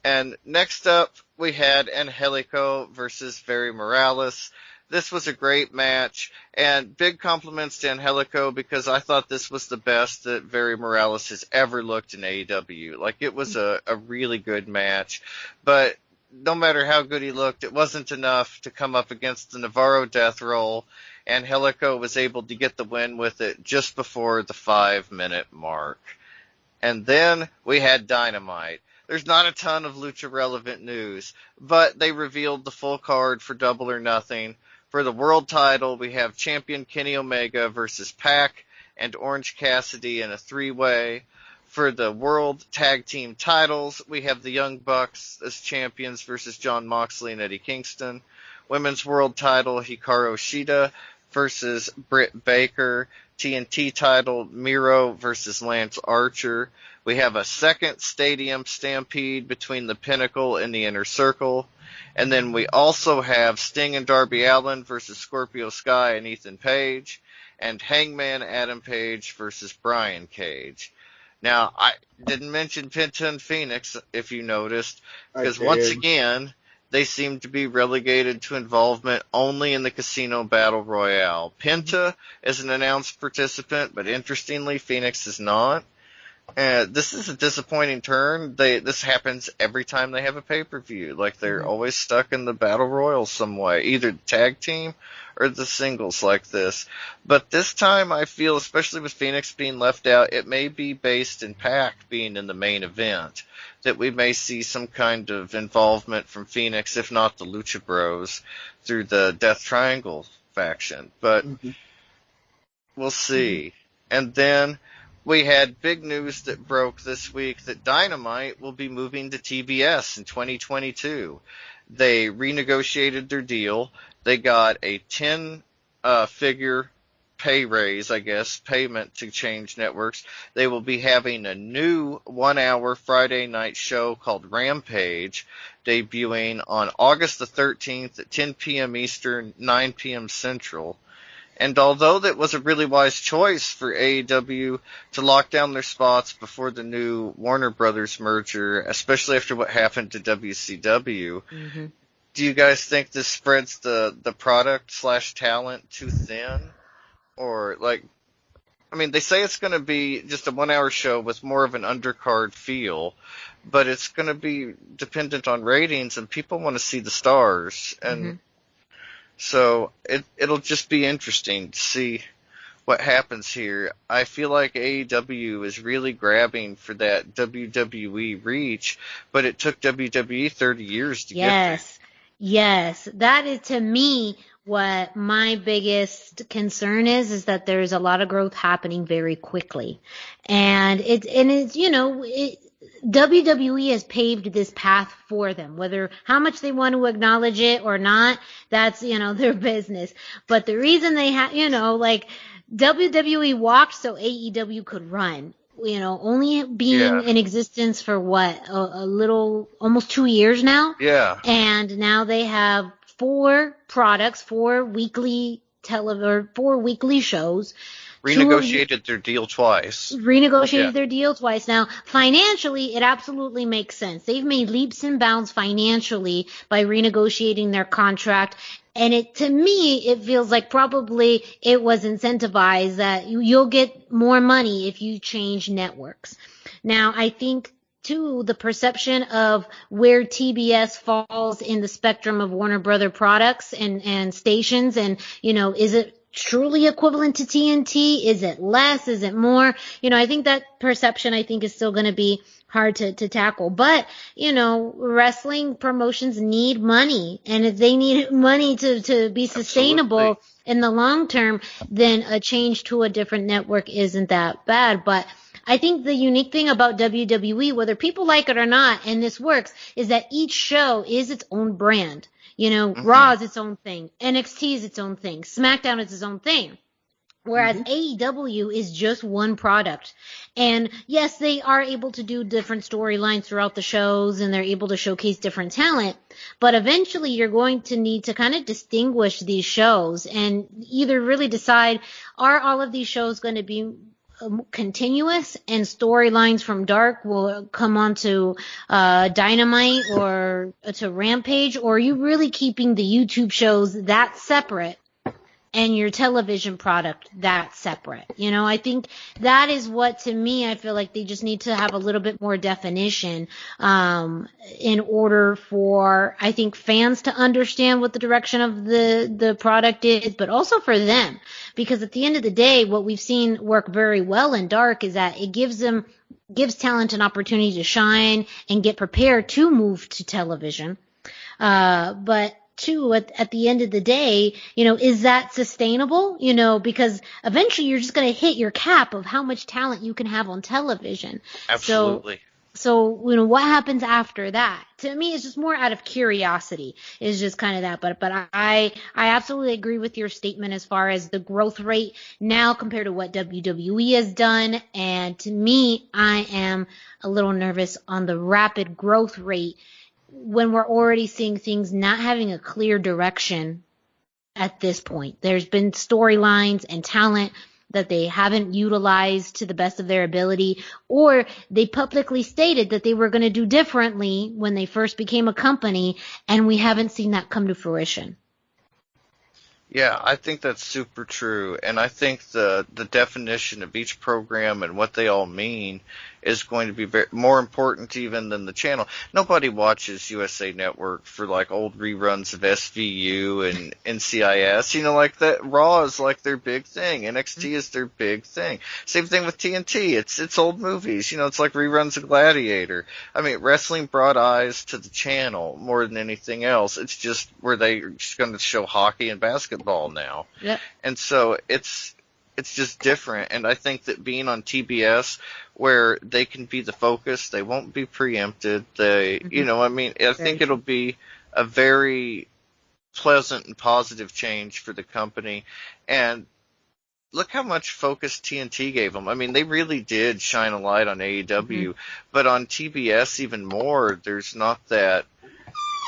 And next up, we had Angelico versus Very Morales. This was a great match, and big compliments to Angelico because I thought this was the best that Very Morales has ever looked in AEW. Like, it was a really good match, but no matter how good he looked, it wasn't enough to come up against the Navarro Death Roll. Angelico was able to get the win with it just before the 5-minute mark. And then we had Dynamite. There's not a ton of lucha-relevant news, but they revealed the full card for Double or Nothing. For the world title, we have champion Kenny Omega versus Pac and Orange Cassidy in a 3-way. For the world tag team titles, we have the Young Bucks as champions versus Jon Moxley and Eddie Kingston. Women's world title, Hikaru Shida versus Britt Baker. TNT title, Miro versus Lance Archer. We have a second stadium stampede between the Pinnacle and the Inner Circle. And then we also have Sting and Darby Allin versus Scorpio Sky and Ethan Page. And Hangman Adam Page versus Brian Cage. Now, I didn't mention Penta and Phoenix, if you noticed, because once again, they seem to be relegated to involvement only in the Casino Battle Royale. Penta is an announced participant, but interestingly, Phoenix is not. This is a disappointing turn. This happens every time they have a pay-per-view. Like, they're always stuck in the battle royal some way, either the tag team or the singles like this. But this time I feel, especially with Phoenix being left out, it may be based in Pac being in the main event, that we may see some kind of involvement from Phoenix, if not the Lucha Bros, through the Death Triangle faction. But we'll see. And then we had big news that broke this week that Dynamite will be moving to TBS in 2022. They renegotiated their deal. They got a 10-figure pay raise, I guess, payment to change networks. They will be having a new 1-hour Friday night show called Rampage, debuting on August the 13th at 10 p.m. Eastern, 9 p.m. Central. And although that was a really wise choice for AEW to lock down their spots before the new Warner Brothers merger, especially after what happened to WCW, do you guys think this spreads the product/talent too thin? Or, like, I mean, they say it's going to be just a 1-hour show with more of an undercard feel, but it's going to be dependent on ratings, and people want to see the stars. And so it'll just be interesting to see what happens here. I feel like AEW is really grabbing for that WWE reach, but it took WWE 30 years to get there.
Yes, that is, to me, what my biggest concern is that there's a lot of growth happening very quickly. And it's WWE has paved this path for them, whether how much they want to acknowledge it or not, that's, their business. But the reason they have, like, WWE walked so AEW could run. Only being in existence for a little, almost 2 years now.
Yeah.
And now they have 4 products, 4 weekly shows.
Renegotiated their deal twice.
Their deal twice. Now, financially, it absolutely makes sense. They've made leaps and bounds financially by renegotiating their contract. And to me, it feels like probably it was incentivized that you'll get more money if you change networks. Now, I think, too, the perception of where TBS falls in the spectrum of Warner Brother products and stations, and, is it truly equivalent to TNT? Is it less? Is it more? I think that perception, is still going to be hard to tackle. But, wrestling promotions need money. And if they need money to be sustainable in the long term, then a change to a different network isn't that bad. But I think the unique thing about WWE, whether people like it or not, and this works, is that each show is its own brand. Raw is its own thing. NXT is its own thing. SmackDown is its own thing. Whereas AEW is just one product. And yes, they are able to do different storylines throughout the shows, and they're able to showcase different talent. But eventually you're going to need to kind of distinguish these shows and either really decide, are all of these shows going to be continuous, and storylines from Dark will come on to Dynamite or to Rampage, or are you really keeping the YouTube shows that separate and your television product that separate? I think that is what, to me, I feel like they just need to have a little bit more definition in order for, I think, fans to understand what the direction of the product is, but also for them. Because at the end of the day, what we've seen work very well in Dark is that it gives talent an opportunity to shine and get prepared to move to television. But too, at the end of the day, is that sustainable? Because eventually you're just going to hit your cap of how much talent you can have on television.
Absolutely.
So, what happens after that? To me, it's just more out of curiosity. It's just kind of that. But I absolutely agree with your statement as far as the growth rate now compared to what WWE has done. And to me, I am a little nervous on the rapid growth rate when we're already seeing things not having a clear direction at this point. There's been storylines and talent that they haven't utilized to the best of their ability, or they publicly stated that they were going to do differently when they first became a company, and we haven't seen that come to fruition.
Yeah, I think that's super true, and I think the definition of each program and what they all mean is going to be more important even than the channel. Nobody watches USA Network for like old reruns of SVU and NCIS. Like that. Raw is like their big thing. NXT is their big thing. Same thing with TNT. It's old movies. It's like reruns of Gladiator. I mean, wrestling brought eyes to the channel more than anything else. It's just where they're just going to show hockey and basketball now.
Yep.
And so it's just different. And I think that being on TBS, where they can be the focus, they won't be preempted. I think it'll be a very pleasant and positive change for the company. And look how much focus TNT gave them. I mean, they really did shine a light on AEW, but on TBS even more, there's not that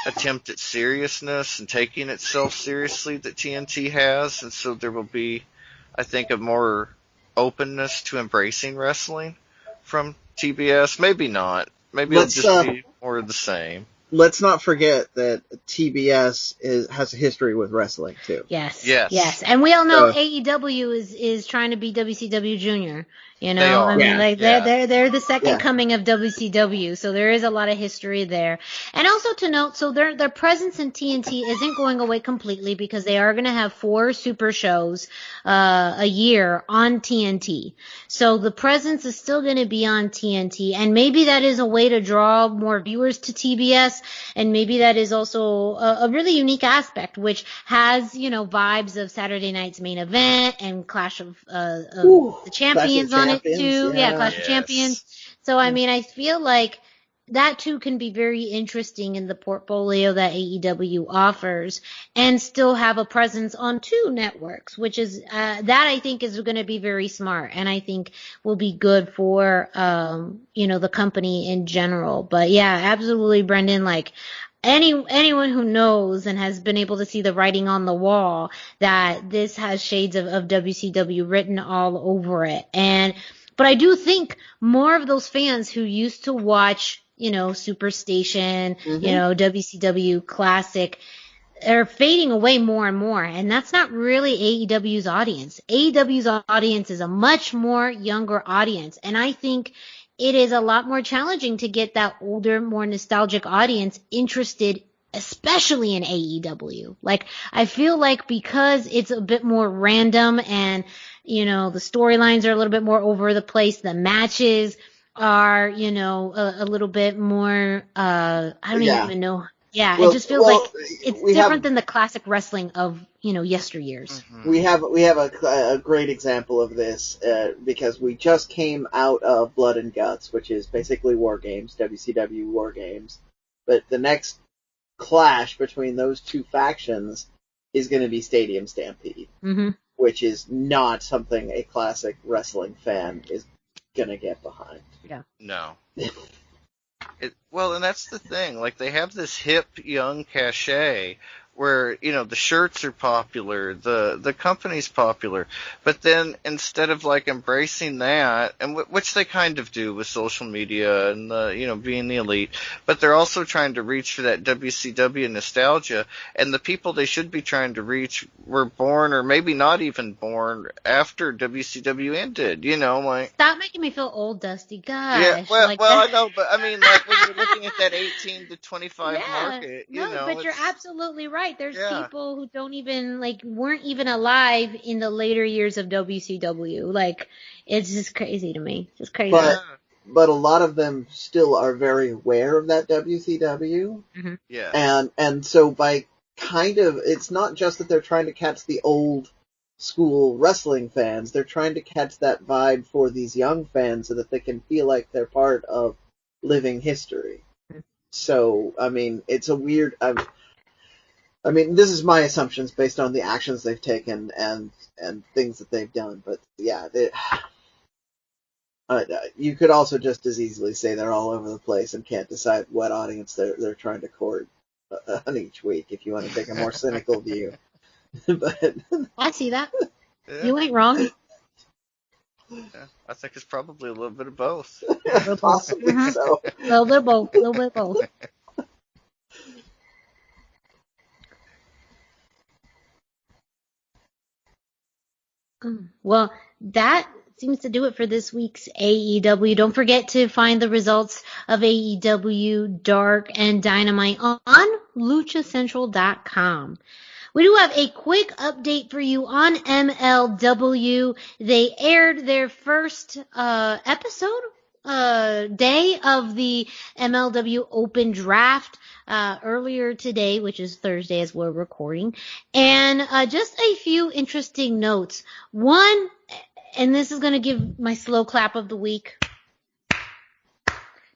attempt at seriousness and taking itself seriously that TNT has. And so there will be, I think, a more openness to embracing wrestling from TBS. Maybe not. Maybe it'll just be more of the same.
Let's not forget that TBS has a history with wrestling too.
Yes. And we all know AEW is trying to be WCW Junior.
They are.
I mean, they're the second coming of WCW, so there is a lot of history there. And also to note, so their presence in TNT isn't going away completely, because they are going to have 4 super shows a year on TNT. So the presence is still going to be on TNT, and maybe that is a way to draw more viewers to TBS, and maybe that is also a really unique aspect, which has, vibes of Saturday Night's Main Event and Clash of the Champions on it too. Yeah, Clash of Champions. So, I mean, I feel like that too can be very interesting in the portfolio that AEW offers, and still have a presence on 2 networks, which is, that I think is going to be very smart, and I think will be good for, the company in general. But yeah, absolutely, Brendan, like, anyone who knows and has been able to see the writing on the wall that this has shades of WCW written all over it. But I do think more of those fans who used to watch, Superstation, WCW Classic, are fading away more and more. And that's not really AEW's audience. AEW's audience is a much more younger audience. And I think it is a lot more challenging to get that older, more nostalgic audience interested, especially in AEW. Like, I feel like because it's a bit more random and, the storylines are a little bit more over the place, the matches are, a little bit more, I don't even know. Yeah, it just feels like it's different than the classic wrestling of, yesteryears.
We have a great example of this because we just came out of Blood and Guts, which is basically War Games, WCW War Games. But the next clash between those 2 factions is going to be Stadium Stampede, which is not something a classic wrestling fan is going to get behind.
Yeah.
No. And that's the thing. Like, they have this hip, young cachet where, the shirts are popular, the company's popular, but then instead of like embracing that, and which they kind of do with social media and being the elite, but they're also trying to reach for that WCW nostalgia, and the people they should be trying to reach were born, or maybe not even born, after WCW ended. Like,
stop making me feel old, Dusty. Gosh.
Yeah, I know, but I mean, like, when you're looking at that 18 to 25 market,
but you're absolutely right. There's people who don't even, weren't even alive in the later years of WCW. Like, it's just crazy to me. Just crazy.
But a lot of them still are very aware of that WCW.
Yeah.
And so by it's not just that they're trying to catch the old school wrestling fans, they're trying to catch that vibe for these young fans so that they can feel like they're part of living history. So, I mean, it's a weird... I mean, this is my assumptions based on the actions they've taken and things that they've done. But yeah, you could also just as easily say they're all over the place and can't decide what audience they're trying to court on each week. If you want to take a more cynical view, but
I see that. You ain't wrong.
Yeah, I think it's probably a little bit of both.
Possibly so.
A little bit of both. A little bit of both. Well, that seems to do it for this week's AEW. Don't forget to find the results of AEW Dark and Dynamite on luchacentral.com. We do have a quick update for you on MLW. They aired their first episode day of the MLW Open Draft earlier today, which is Thursday as we're recording. And just a few interesting notes. One, and this is going to give my slow clap of the week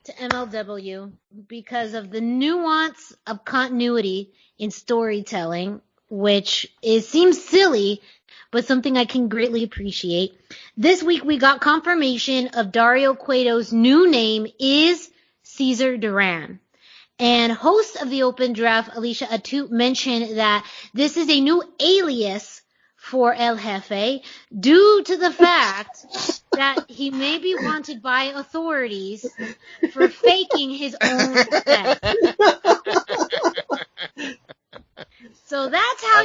to MLW because of the nuance of continuity in storytelling, which seems silly, but something I can greatly appreciate. This week we got confirmation of Dario Cueto's new name is Cesar Duran. And host of the Open Draft, Alicia Atut, mentioned that this is a new alias for El Jefe due to the fact that he may be wanted by authorities for faking his own death. So that's how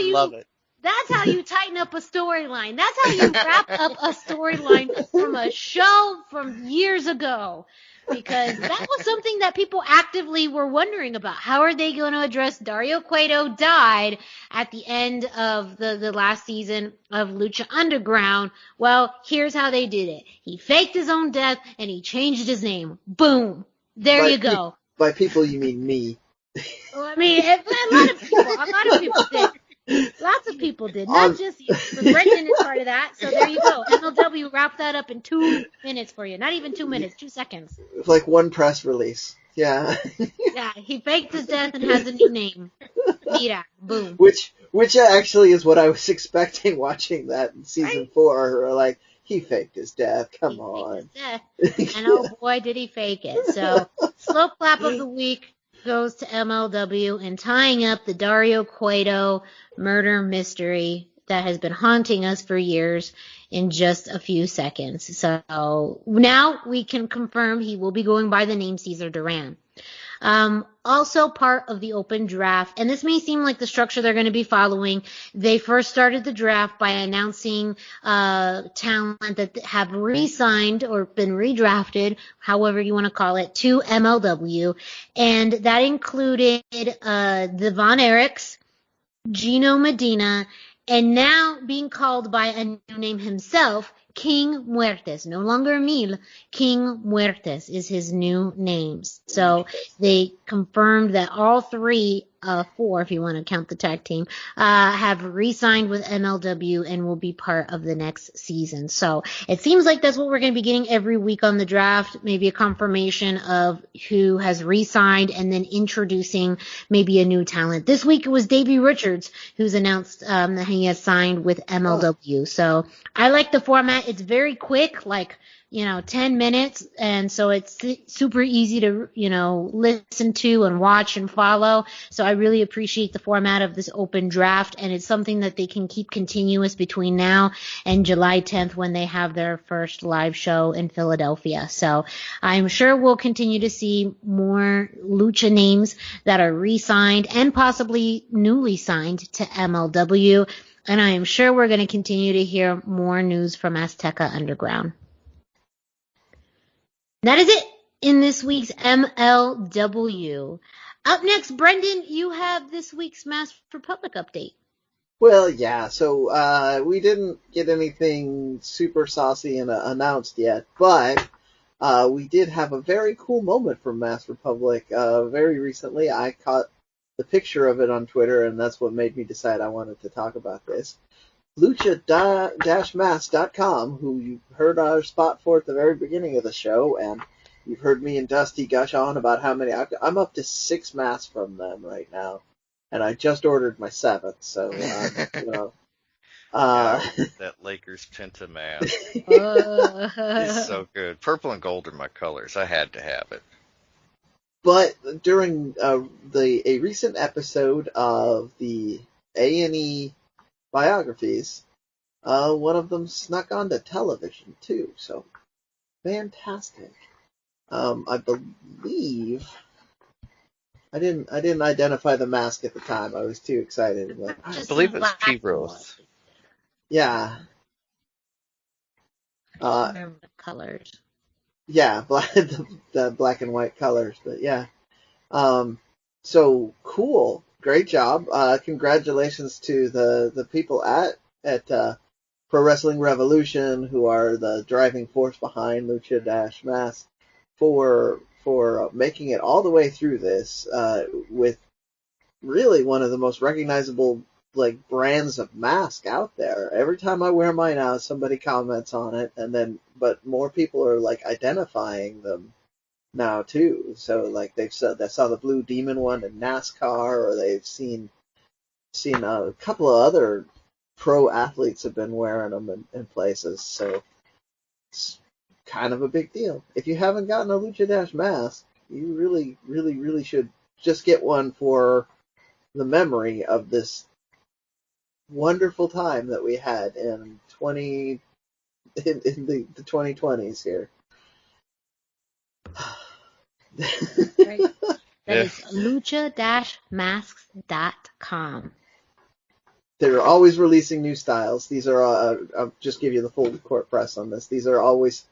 That's how you tighten up a storyline. That's how you wrap up a storyline from a show from years ago. Because that was something that people actively were wondering about. How are they going to address Dario Cueto died at the end of the last season of Lucha Underground? Well, here's how they did it. He faked his own death and he changed his name. Boom. There you go.
By people, you mean me.
Well, I mean, a lot of people did. Lots of people did, not just you. Brendan is part of that, so there you go. MLW wrapped that up in 2 minutes for you. Not even 2 minutes, 2 seconds.
It's like one press release. Yeah.
Yeah, he faked his death and has a new name. Mira, boom.
Which actually is what I was expecting watching that in season 4. Like, he faked his death. Come on.
Faked his death. And oh boy, did he fake it. So, slow clap of the week goes to MLW and tying up the Dario Cueto murder mystery that has been haunting us for years in just a few seconds. So now we can confirm he will be going by the name Cesar Duran. Also part of the Open Draft, and this may seem like the structure they're going to be following. They first started the draft by announcing talent that have re-signed or been redrafted, however you want to call it, to MLW, and that included the Von Erichs, Gino Medina, and now being called by a new name himself, King Muertes. No longer Mil, King Muertes is his new name. So they confirmed that all three, 4 if you want to count the tag team, have re-signed with MLW and will be part of the next season. So it seems like that's what we're going to be getting every week on the draft, maybe a confirmation of who has re-signed and then introducing maybe a new talent. This week it was Davey Richards who's announced that he has signed with MLW. So I like the format. It's very quick, like, 10 minutes. And so it's super easy to, listen to and watch and follow. So I really appreciate the format of this Open Draft. And it's something that they can keep continuous between now and July 10th when they have their first live show in Philadelphia. So I'm sure we'll continue to see more Lucha names that are re-signed and possibly newly signed to MLW. And I am sure we're going to continue to hear more news from Azteca Underground. That is it in this week's MLW. Up next, Brendan, you have this week's Masked Republic update.
Well, yeah, so we didn't get anything super saucy and announced yet, but we did have a very cool moment from Masked Republic very recently. I caught the picture of it on Twitter, and that's what made me decide I wanted to talk about this. Lucha-Mask.com, who you heard our spot for at the very beginning of the show, and you've heard me and Dusty gush on about how many. I'm up to 6 masks from them right now, and I just ordered my 7th, so,
that Lakers Penta mask is so good. Purple and gold are my colors. I had to have it.
But during a recent episode of the A&E biographies, one of them snuck onto television too, so fantastic. I believe I didn't identify the mask at the time. I was too excited.
I believe it's T-Rose.
Yeah. Uh,
Remember the colors.
yeah, the black and white colors, but yeah. So cool. Great job. Congratulations to the people at Pro Wrestling Revolution, who are the driving force behind Lucha-Mass, for making it all the way through this with really one of the most recognizable like brands of mask out there. Every time I wear mine out, somebody comments on it, but more people are like identifying them now too. So like they saw the Blue Demon one in NASCAR, or they've seen a couple of other pro athletes have been wearing them in places. So it's kind of a big deal. If you haven't gotten a Lucha mask, you really, really, really should just get one for the memory of this wonderful time that we had in the 2020s here.
Right. That
Yeah.
is lucha-masks.com.
They're always releasing new styles. These are, I'll just give you the full court press on this. These are always,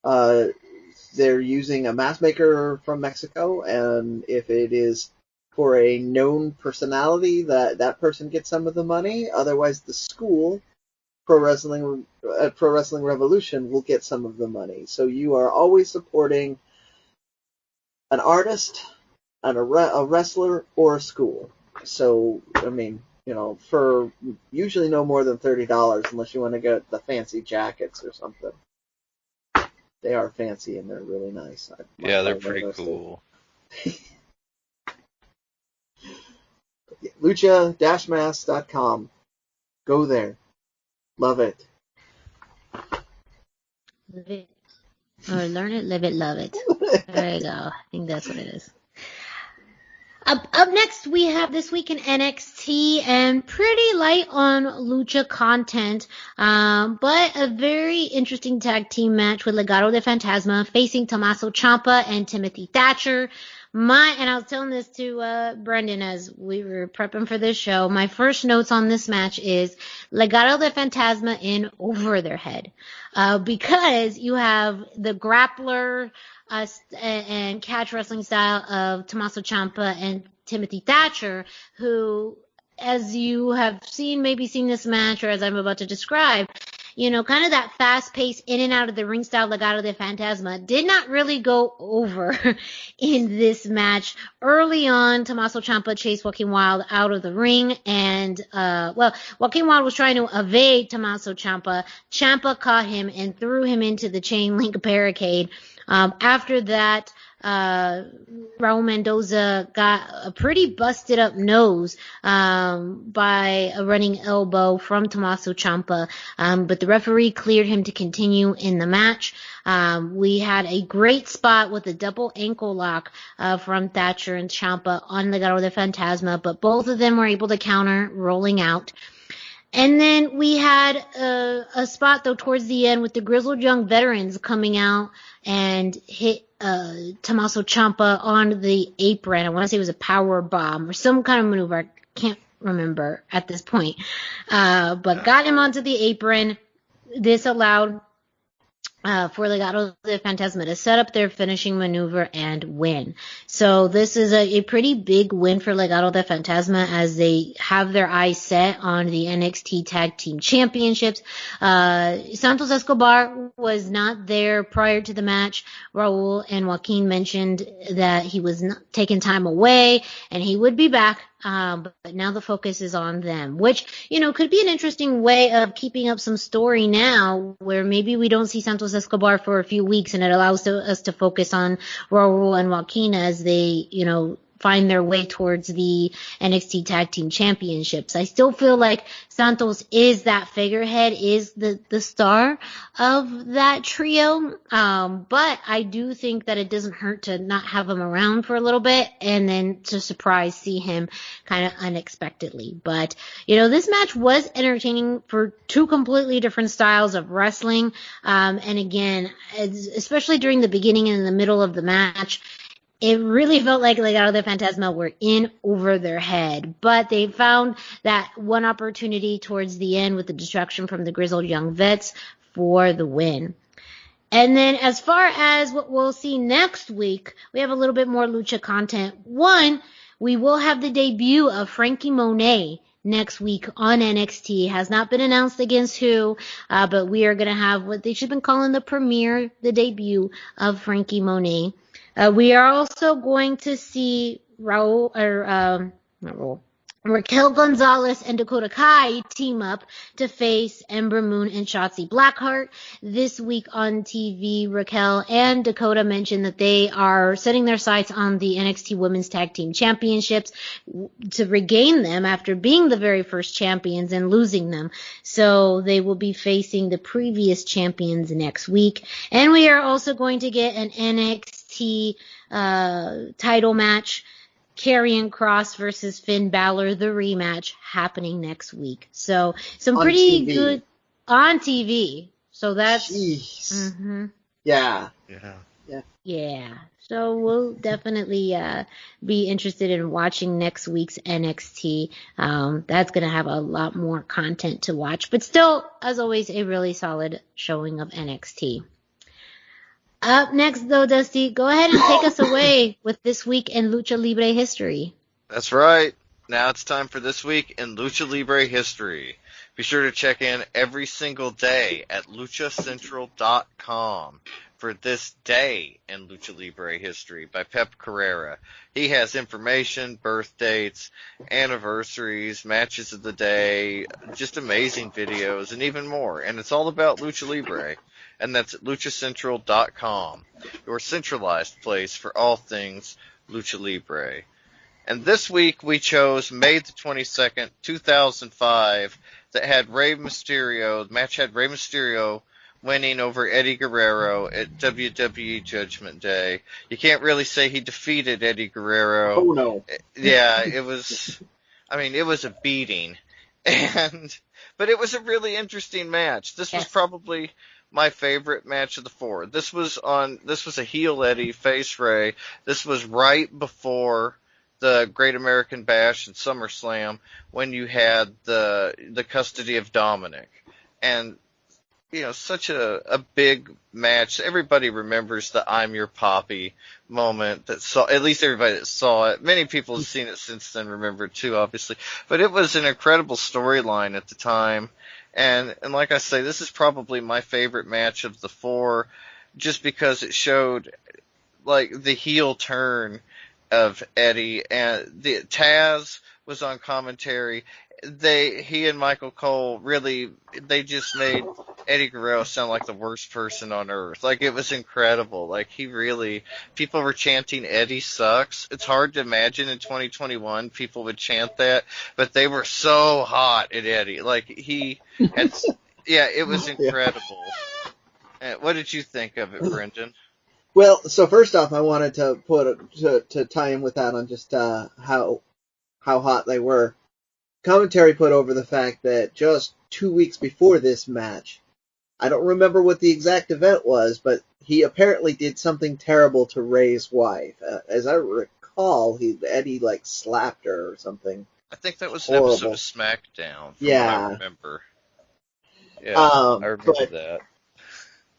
they're using a mask maker from Mexico, and if it is for a known personality, that person gets some of the money. Otherwise, the school, Pro Wrestling Revolution, will get some of the money. So you are always supporting an artist, a wrestler, or a school. So, I mean, for usually no more than $30, unless you want to get the fancy jackets or something. They are fancy and they're really nice.
Yeah, they're pretty cool.
Lucha-mask.com. Go there. Love it.
Live it. Or learn it, live it, love it. There you go. I think that's what it is. Up next, we have This Week in NXT, and pretty light on Lucha content, but a very interesting tag team match with Legado de Fantasma facing Tommaso Ciampa and Timothy Thatcher. And I was telling this to Brendan as we were prepping for this show, my first notes on this match is Legado de Fantasma in over their head. Because you have the grappler and catch wrestling style of Tommaso Ciampa and Timothy Thatcher, who, as you have seen this match, or as I'm about to describe, kind of that fast-paced in and out of the ring style Legado de Fantasma did not really go over in this match. Early on, Tommaso Ciampa chased Joaquin Wilde out of the ring, and Joaquin Wilde was trying to evade Tommaso Ciampa. Ciampa caught him and threw him into the chain link barricade. After that, Raul Mendoza got a pretty busted up nose by a running elbow from Tommaso Ciampa, but the referee cleared him to continue in the match. We had a great spot with a double ankle lock from Thatcher and Ciampa on Legado de Fantasma, but both of them were able to counter, rolling out. And then we had a spot, though, towards the end with the Grizzled Young Veterans coming out and hit Tommaso Ciampa on the apron. I want to say it was a power bomb or some kind of maneuver. I can't remember at this point. But got him onto the apron. This allowed for Legado de Fantasma to set up their finishing maneuver and win. So this is a pretty big win for Legado de Fantasma as they have their eyes set on the NXT Tag Team Championships. Santos Escobar was not there prior to the match. Raul and Joaquin mentioned that he was taking time away and he would be back. But now the focus is on them, which, could be an interesting way of keeping up some story now where maybe we don't see Santos Escobar for a few weeks and it allows us to focus on Raul and Joaquin as they, find their way towards the NXT Tag Team Championships. I still feel like Santos is that figurehead, is the star of that trio. But I do think that it doesn't hurt to not have him around for a little bit and then to see him kind of unexpectedly. But, this match was entertaining for two completely different styles of wrestling. And again, especially during the beginning and the middle of the match, it really felt like Legado de Fantasma were in over their head, but they found that one opportunity towards the end with the distraction from the Grizzled Young Vets for the win. And then as far as what we'll see next week, we have a little bit more lucha content. One, we will have the debut of Frankie Monet next week on NXT. Has not been announced against who, but we are going to have what they should have been calling the premiere, the debut of Frankie Monet. We are also going to see Raquel Gonzalez and Dakota Kai team up to face Ember Moon and Shotzi Blackheart this week on TV. Raquel and Dakota mentioned that they are setting their sights on the NXT Women's Tag Team Championships to regain them after being the very first champions and losing them. So they will be facing the previous champions next week. And we are also going to get an NXT title match. Karrion Kross versus Finn Balor, the rematch, happening next week. So some
On
pretty
TV.
good on TV. So that's
Jeez. Yeah.
yeah. So we'll definitely be interested in watching next week's NXT. That's gonna have a lot more content to watch, but still, as always, a really solid showing of NXT. Up next, though, Dusty, go ahead and take us away with This Week in Lucha Libre History.
That's right. Now it's time for This Week in Lucha Libre History. Be sure to check in every single day at luchacentral.com for This Day in Lucha Libre History by Pep Carrera. He has information, birth dates, anniversaries, matches of the day, just amazing videos, and even more. And it's all about Lucha Libre. And that's at luchacentral.com, your centralized place for all things Lucha Libre. And this week we chose May the 22nd, 2005, that had Rey Mysterio. The match had Rey Mysterio winning over Eddie Guerrero at WWE Judgment Day. You can't really say he defeated Eddie Guerrero.
Oh, no.
Yeah, it was a beating. But it was a really interesting match. This was probably my favorite match of the four. This was a heel Eddie, face Rey. This was right before the Great American Bash and SummerSlam when you had the custody of Dominic. And, such a big match. Everybody remembers the I'm Your Poppy moment at least everybody that saw it. Many people have seen it since then, remember it too, obviously. But it was an incredible storyline at the time. And like I say, this is probably my favorite match of the four, just because it showed like the heel turn of Eddie, and the Taz was on commentary. He and Michael Cole they just made Eddie Guerrero sound like the worst person on earth. Like, it was incredible. Like, people were chanting Eddie sucks. It's hard to imagine in 2021 people would chant that, but they were so hot at Eddie. Like, it was incredible. What did you think of it, Brendan?
Well, so first off, I wanted to tie in with that on just how hot they were. Commentary put over the fact that just 2 weeks before this match, I don't remember what the exact event was, but he apparently did something terrible to Rey's wife. As I recall, Eddie slapped her or something.
I think that was
horrible.
An episode of SmackDown. From what I remember. Yeah, I remember that.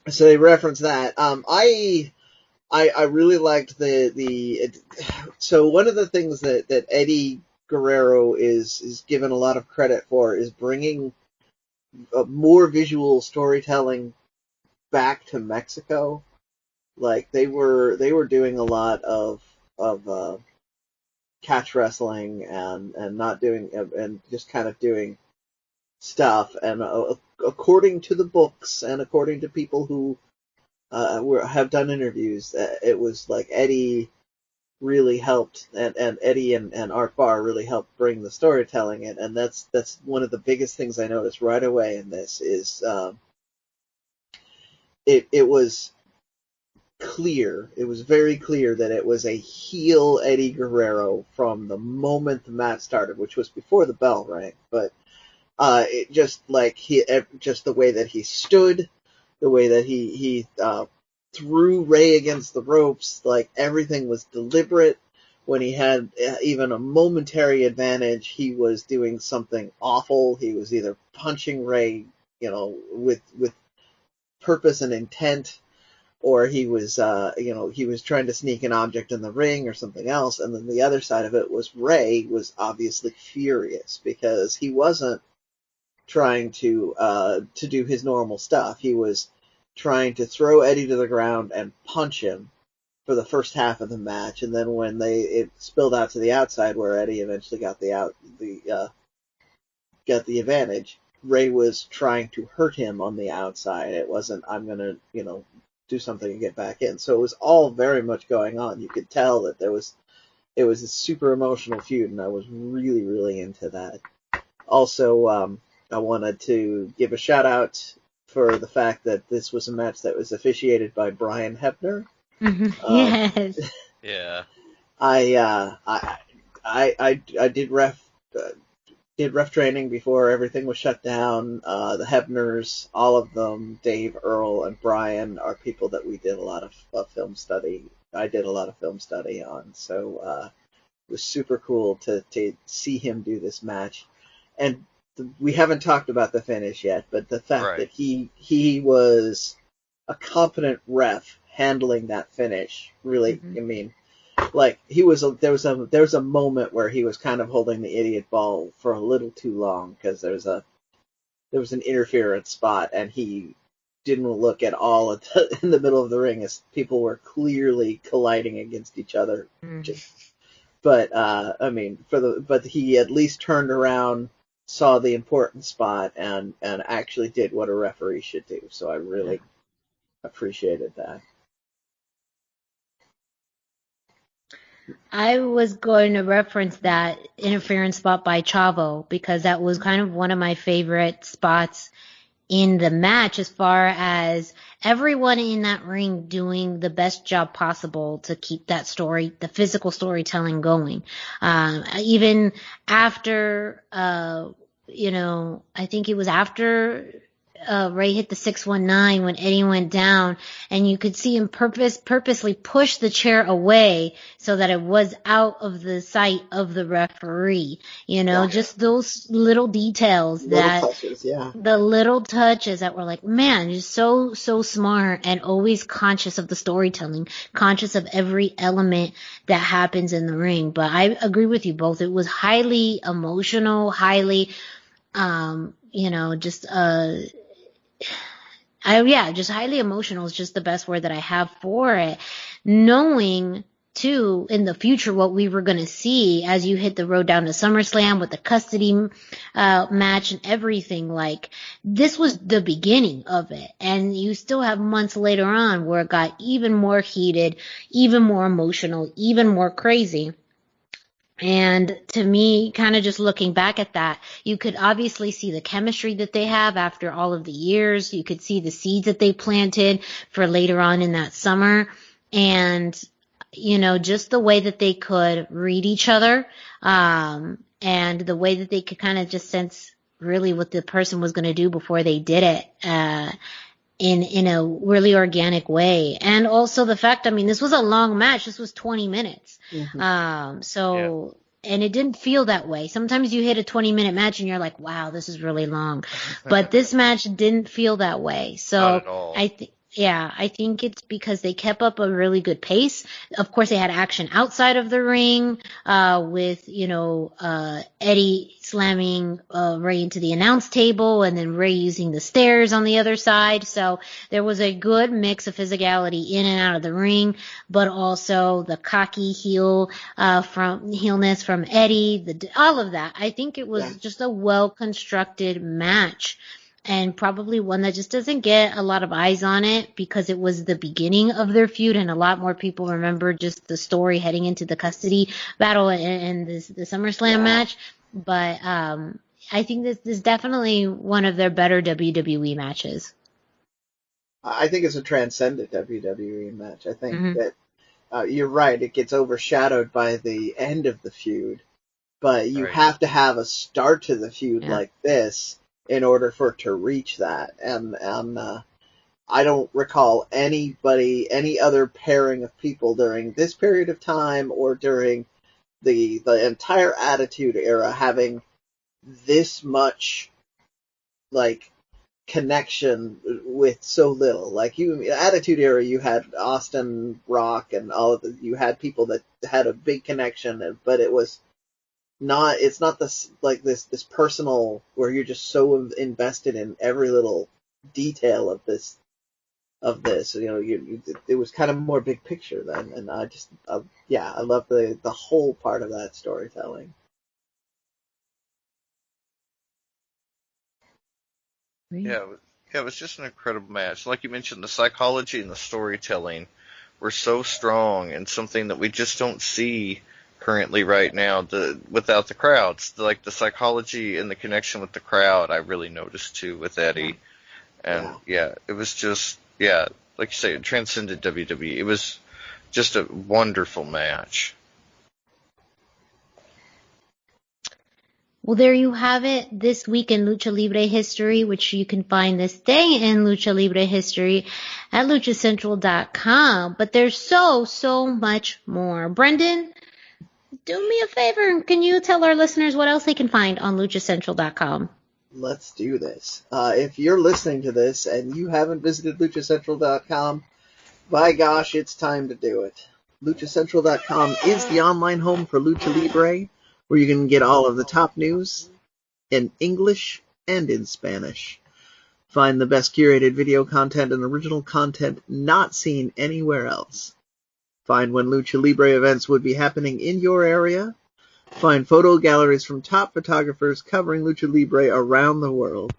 So they referenced that. I really liked so one of the things that Eddie Guerrero is given a lot of credit for is bringing more visual storytelling back to Mexico. Like, they were doing a lot of catch wrestling and not doing, and just kind of doing stuff. And according to the books and according to people who have done interviews, it was like Eddie really helped, and Eddie and Art Barr really helped bring the storytelling in, and that's one of the biggest things I noticed right away in this is it was clear, it was very clear that it was a heel Eddie Guerrero from the moment the match started, which was before the bell rang, but it just just the way that he stood, the way that he threw Rey against the ropes, like everything was deliberate. When he had even a momentary advantage, he was doing something awful. He was either punching Rey, with purpose and intent, or he was, he was trying to sneak an object in the ring or something else. And then the other side of it was Ray was obviously furious because he wasn't trying to do his normal stuff. He was trying to throw Eddie to the ground and punch him for the first half of the match, and then when it spilled out to the outside where Eddie eventually got the advantage, Ray was trying to hurt him on the outside. It wasn't, I'm gonna, do something and get back in. So it was all very much going on. You could tell that it was a super emotional feud, and I was really, really into that. Also, I wanted to give a shout out for the fact that this was a match that was officiated by Brian Hebner.
Yes.
Yeah.
I did ref training before everything was shut down. The Hebners, all of them, Dave, Earl, and Brian, are people that we did a lot of film study. I did a lot of film study on, so it was super cool to see him do this match. And we haven't talked about the finish yet, but the fact that he was a competent ref handling that finish, really, I mean, like, there was a moment where he was kind of holding the idiot ball for a little too long because there was an interference spot, and he didn't look at all in the middle of the ring as people were clearly colliding against each other. But I mean, but he at least turned around, saw the important spot, and actually did what a referee should do. So I really appreciated that.
I was going to reference that interference spot by Chavo because that was kind of one of my favorite spots in the match, as far as everyone in that ring doing the best job possible to keep that story, the physical storytelling, going. Even after, I think it was after Ray hit the 619 when Eddie went down, and you could see him purposely push the chair away so that it was out of the sight of the referee. Just those little details, the little touches that were like, man, just so smart, and always conscious of the storytelling, conscious of every element that happens in the ring. But I agree with you both. It was highly emotional, highly, just highly emotional is just the best word that I have for it. Knowing, too, in the future what we were going to see as you hit the road down to SummerSlam with the custody match and everything, like, this was the beginning of it. And you still have months later on where it got even more heated, even more emotional, even more crazy. And to me, kind of just looking back at that, you could obviously see the chemistry that they have after all of the years. You could see the seeds that they planted for later on in that summer. And, just the way that they could read each other, and the way that they could kind of just sense really what the person was going to do before they did it, in a really organic way. And also the fact, this was a long match. This was 20 minutes. And it didn't feel that way. Sometimes you hit a 20-minute match and you're like, wow, this is really long. But this match didn't feel that way. So
not at all.
I think it's because they kept up a really good pace. Of course, they had action outside of the ring, with, Eddie slamming Ray into the announce table, and then Ray using the stairs on the other side. So there was a good mix of physicality in and out of the ring, but also the cocky heelness from Eddie, all of that. I think it was just a well-constructed match. And probably one that just doesn't get a lot of eyes on it because it was the beginning of their feud, and a lot more people remember just the story heading into the custody battle and the SummerSlam match. But I think this is definitely one of their better WWE matches.
I think it's a transcendent WWE match. I think that you're right. It gets overshadowed by the end of the feud, but you have to have a start to the feud like this in order for it to reach that. And I don't recall any other pairing of people during this period of time or during the entire Attitude Era having this much, like, connection with so little. Like Attitude Era, you had Austin, Rock, and all of you had people that had a big connection, but it's not this personal where you're just so invested in every little detail of this. It was kind of more big picture then, and I love the whole part of that storytelling.
Yeah, it was just an incredible match. Like you mentioned, the psychology and the storytelling were so strong, and something that we just don't see currently right now. Without the crowds, like the psychology and the connection with the crowd, I really noticed too with Eddie. And it was just like you say, it transcended WWE. It was just a wonderful match.
Well, there you have it. This week in Lucha Libre history, which you can find this day in Lucha Libre history at luchacentral.com. But there's so much more. Brendan, do me a favor. Can you tell our listeners what else they can find on luchacentral.com?
Let's do this. If you're listening to this and you haven't visited luchacentral.com, by gosh, it's time to do it. luchacentral.com is the online home for Lucha Libre, where you can get all of the top news in English and in Spanish. Find the best curated video content and original content not seen anywhere else. Find when Lucha Libre events would be happening in your area. Find photo galleries from top photographers covering Lucha Libre around the world.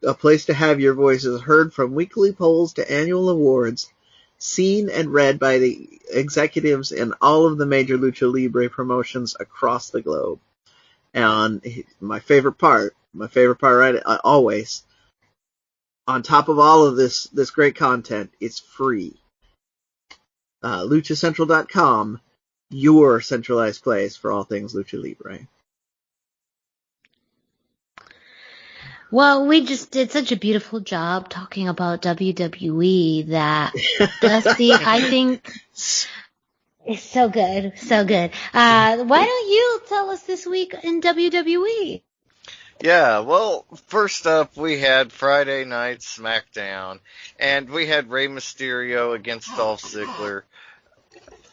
A place to have your voices heard, from weekly polls to annual awards, seen and read by the executives in all of the major Lucha Libre promotions across the globe. And my favorite part right, always, on top of all of this great content, it's free. luchacentral.com, your centralized place for all things Lucha Libre.
Well, we just did such a beautiful job talking about WWE that Dusty, I think, is so good, so good. Why don't you tell us this week in WWE?
Yeah, well, first up, we had Friday Night SmackDown, and we had Rey Mysterio against Dolph Ziggler.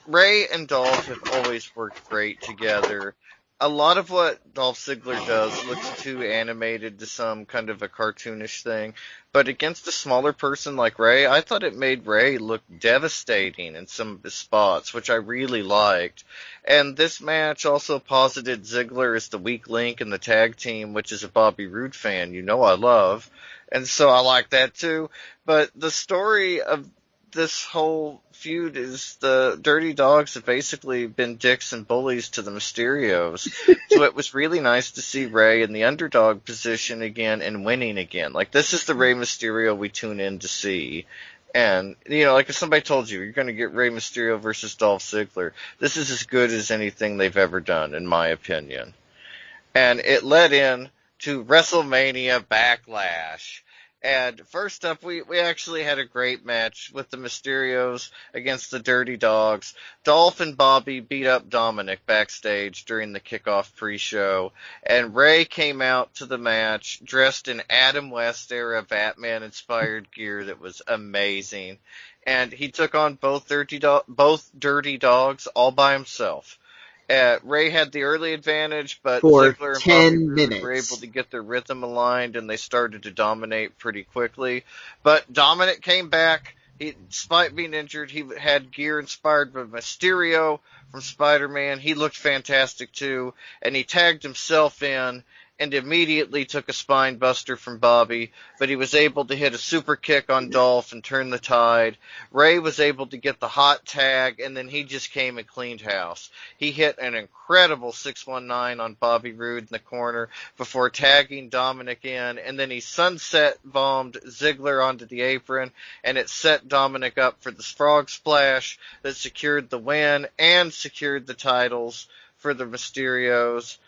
Rey and Dolph have always worked great together. A lot of what Dolph Ziggler does looks too animated to some kind of a cartoonish thing, but against a smaller person like Rey, I thought it made Rey look devastating in some of his spots, which I really liked. And this match also posited Ziggler as the weak link in the tag team, which is a Bobby Roode fan I love, and so I like that too. But the story of this whole feud is the Dirty Dogs have basically been dicks and bullies to the Mysterios. So it was really nice to see Rey in the underdog position again and winning again. Like, this is the Rey Mysterio we tune in to see. And, like if somebody told you, you're going to get Rey Mysterio versus Dolph Ziggler, this is as good as anything they've ever done, in my opinion. And it led in to WrestleMania Backlash. And first up, we actually had a great match with the Mysterios against the Dirty Dogs. Dolph and Bobby beat up Dominic backstage during the kickoff pre-show. And Rey came out to the match dressed in Adam West era Batman-inspired gear that was amazing. And he took on both Dirty Dogs all by himself. Rey had the early advantage, but
for
Ziggler and
10
Bobby
minutes
were able to get their rhythm aligned, and they started to dominate pretty quickly. But Dominic came back. Despite being injured, he had gear inspired by Mysterio from Spider-Man. He looked fantastic too, and he tagged himself in and immediately took a spine buster from Bobby, but he was able to hit a super kick on Dolph and turn the tide. Rey was able to get the hot tag, and then he just came and cleaned house. He hit an incredible 619 on Bobby Roode in the corner before tagging Dominic in, and then he sunset bombed Ziggler onto the apron, and it set Dominic up for the frog splash that secured the win and secured the titles for the Mysterios.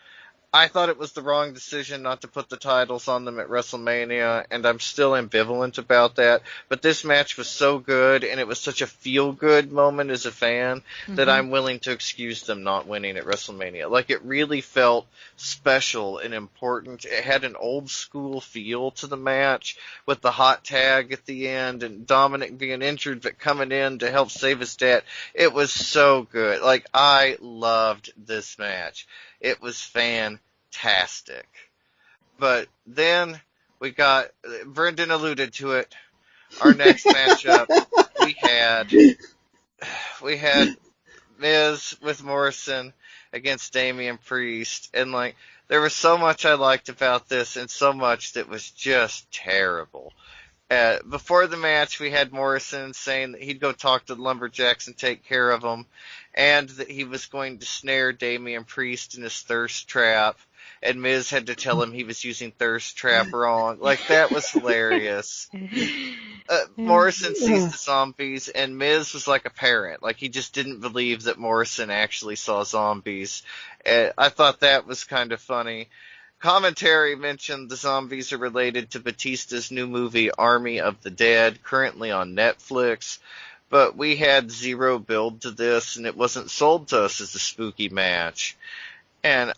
I thought it was the wrong decision not to put the titles on them at WrestleMania, and I'm still ambivalent about that. But this match was so good, and it was such a feel-good moment as a fan that I'm willing to excuse them not winning at WrestleMania. Like, it really felt special and important. It had an old-school feel to the match with the hot tag at the end and Dominic being injured but coming in to help save his dad. It was so good. Like, I loved this match. It was fantastic. But then we got, Brendan alluded to it, our next matchup, we had Miz with Morrison against Damian Priest, and like, there was so much I liked about this and so much that was just terrible. Before the match, we had Morrison saying that he'd go talk to the Lumberjacks and take care of them, and that he was going to snare Damian Priest in his thirst trap, and Miz had to tell him he was using thirst trap wrong. Like, that was hilarious. Morrison sees the zombies, and Miz was like a parent. Like, he just didn't believe that Morrison actually saw zombies. I thought that was kind of funny. Commentary mentioned the zombies are related to Batista's new movie Army of the Dead, currently on Netflix, but we had zero build to this, and it wasn't sold to us as a spooky match. And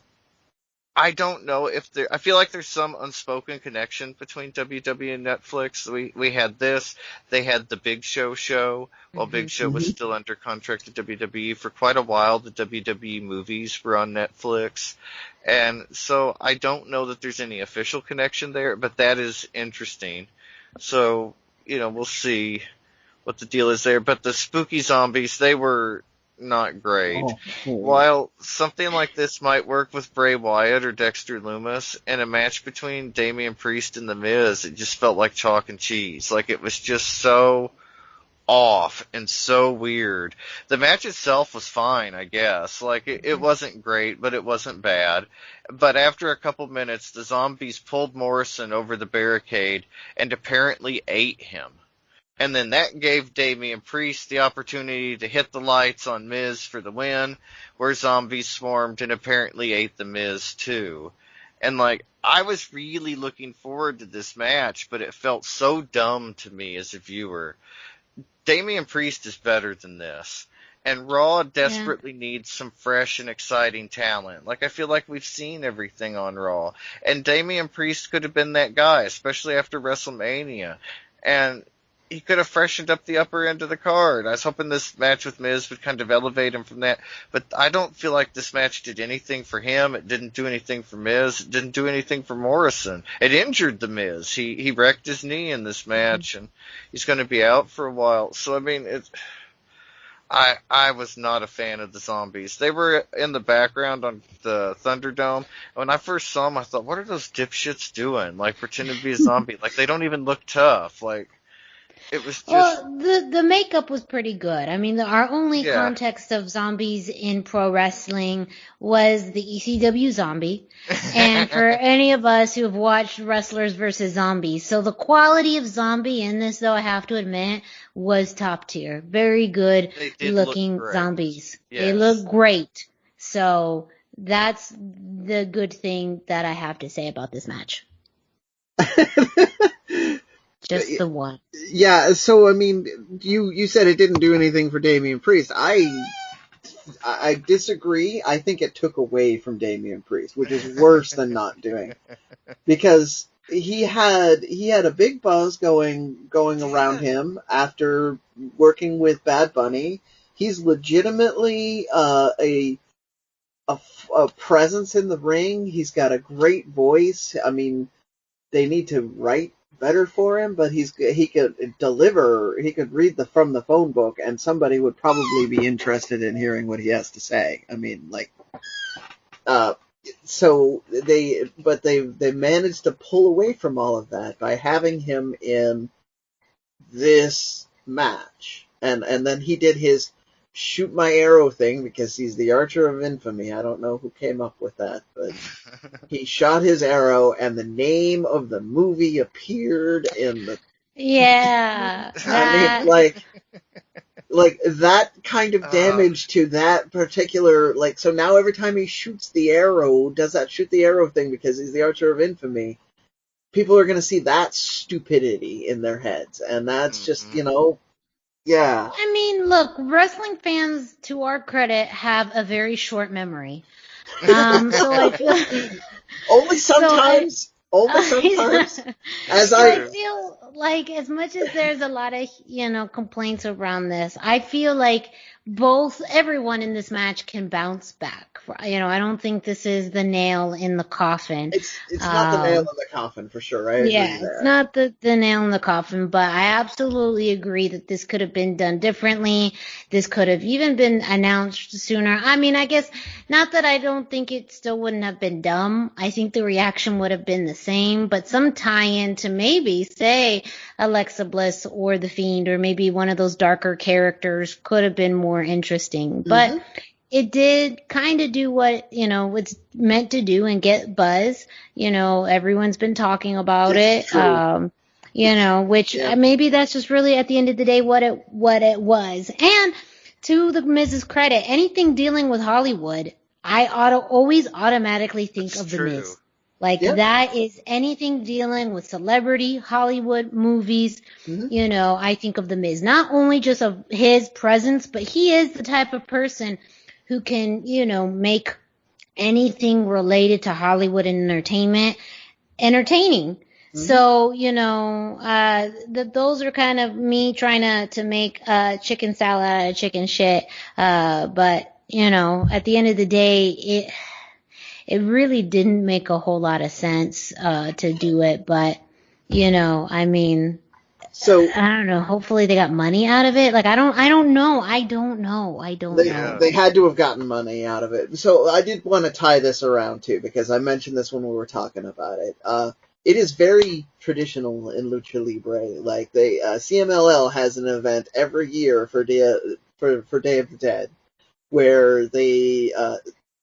I don't know if I feel like there's some unspoken connection between WWE and Netflix. We had this, they had the Big Show. While Big Show was still under contract to WWE for quite a while, the WWE movies were on Netflix. And so I don't know that there's any official connection there, but that is interesting. So, we'll see what the deal is there. But the spooky zombies, they were not great. While something like this might work with Bray Wyatt or Dexter Lumis, in a match between Damian Priest and The Miz, it just felt like chalk and cheese. Like, it was just so off and so weird. The match itself was fine, I guess. Like, it wasn't great, but it wasn't bad. But after a couple minutes, the zombies pulled Morrison over the barricade and apparently ate him. And then that gave Damian Priest the opportunity to hit the lights on Miz for the win, where zombies swarmed and apparently ate the Miz too. And like, I was really looking forward to this match, but it felt so dumb to me as a viewer. Damian Priest is better than this. And Raw desperately needs some fresh and exciting talent. Like, I feel like we've seen everything on Raw. And Damian Priest could have been that guy, especially after WrestleMania. And he could have freshened up the upper end of the card. I was hoping this match with Miz would kind of elevate him from that. But I don't feel like this match did anything for him. It didn't do anything for Miz. It didn't do anything for Morrison. It injured the Miz. He wrecked his knee in this match, and he's going to be out for a while. So, I mean, I was not a fan of the zombies. They were in the background on the Thunderdome. When I first saw them, I thought, what are those dipshits doing? Like, pretending to be a zombie. Like, they don't even look tough. Like, it was just...
Well, the makeup was pretty good. I mean, our only context of zombies in pro wrestling was the ECW zombie. And for any of us who have watched Wrestlers versus Zombies. So the quality of zombie in this, though, I have to admit, was top tier. Very good looking zombies. Yes. They look great. So that's the good thing that I have to say about this match. Just the one.
Yeah, so, I mean, you said it didn't do anything for Damian Priest. I disagree. I think it took away from Damian Priest, which is worse than not doing. Because he had a big buzz going around him after working with Bad Bunny. He's legitimately a presence in the ring. He's got a great voice. I mean, they need to write better for him, but he could read from the phone book, and somebody would probably be interested in hearing what he has to say. I mean, like, so they managed to pull away from all of that by having him in this match, and then he did his shoot my arrow thing because he's the Archer of Infamy. I don't know who came up with that, but he shot his arrow and the name of the movie appeared in the...
Yeah.
I mean, like that kind of damage to that particular, like, so now every time he shoots the arrow, does that shoot the arrow thing because he's the Archer of Infamy, people are going to see that stupidity in their heads, and that's just, yeah.
I mean, look, wrestling fans, to our credit, have a very short memory. So I feel
only sometimes.
I feel like as much as there's a lot of, complaints around this, I feel like everyone in this match can bounce back. I don't think this is the nail in the coffin.
It's not the nail in the coffin for sure, right?
Yeah, it's not the nail in the coffin, but I absolutely agree that this could have been done differently. This could have even been announced sooner. I mean, I guess not that I don't think it still wouldn't have been dumb. I think the reaction would have been the same, but some tie-in to maybe, say, Alexa Bliss or The Fiend or maybe one of those darker characters could have been more interesting. But it did kind of do what, it's meant to do and get buzz. Everyone's been talking about it. Which maybe that's just really at the end of the day what it was. And to the Miz's credit, anything dealing with Hollywood, I always automatically think of the Miz. That is anything dealing with celebrity, Hollywood, movies, I think of the Miz. Not only just of his presence, but he is the type of person who can, make anything related to Hollywood and entertainment entertaining. So, those are kind of me trying to make chicken salad out of chicken shit. But, at the end of the day, it really didn't make a whole lot of sense to do it. But, so I don't know. Hopefully they got money out of it. Like I don't know. I don't know.
They had to have gotten money out of it. So I did want to tie this around too, because I mentioned this when we were talking about it. It is very traditional in Lucha Libre. Like CMLL has an event every year for Day of the Dead, where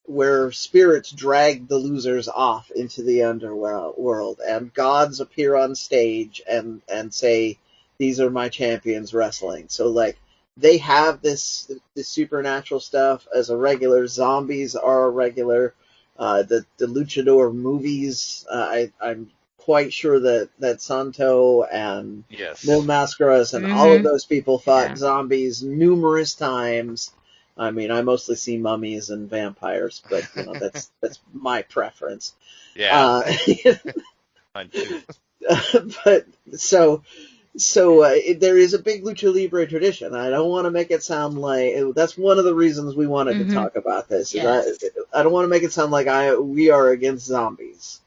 where spirits drag the losers off into the underworld, and gods appear on stage and say, "These are my champions wrestling." So like they have this supernatural stuff as a regular. Zombies are a regular. The luchador movies. I'm quite sure that Santo and Mil Mascaras and all of those people fought zombies numerous times. I mean, I mostly see mummies and vampires, but that's my preference.
Yeah.
But so there is a big Lucha Libre tradition. I don't want to make it sound like that's one of the reasons we wanted to talk about this.
Yes.
I don't want to make it sound like we are against zombies.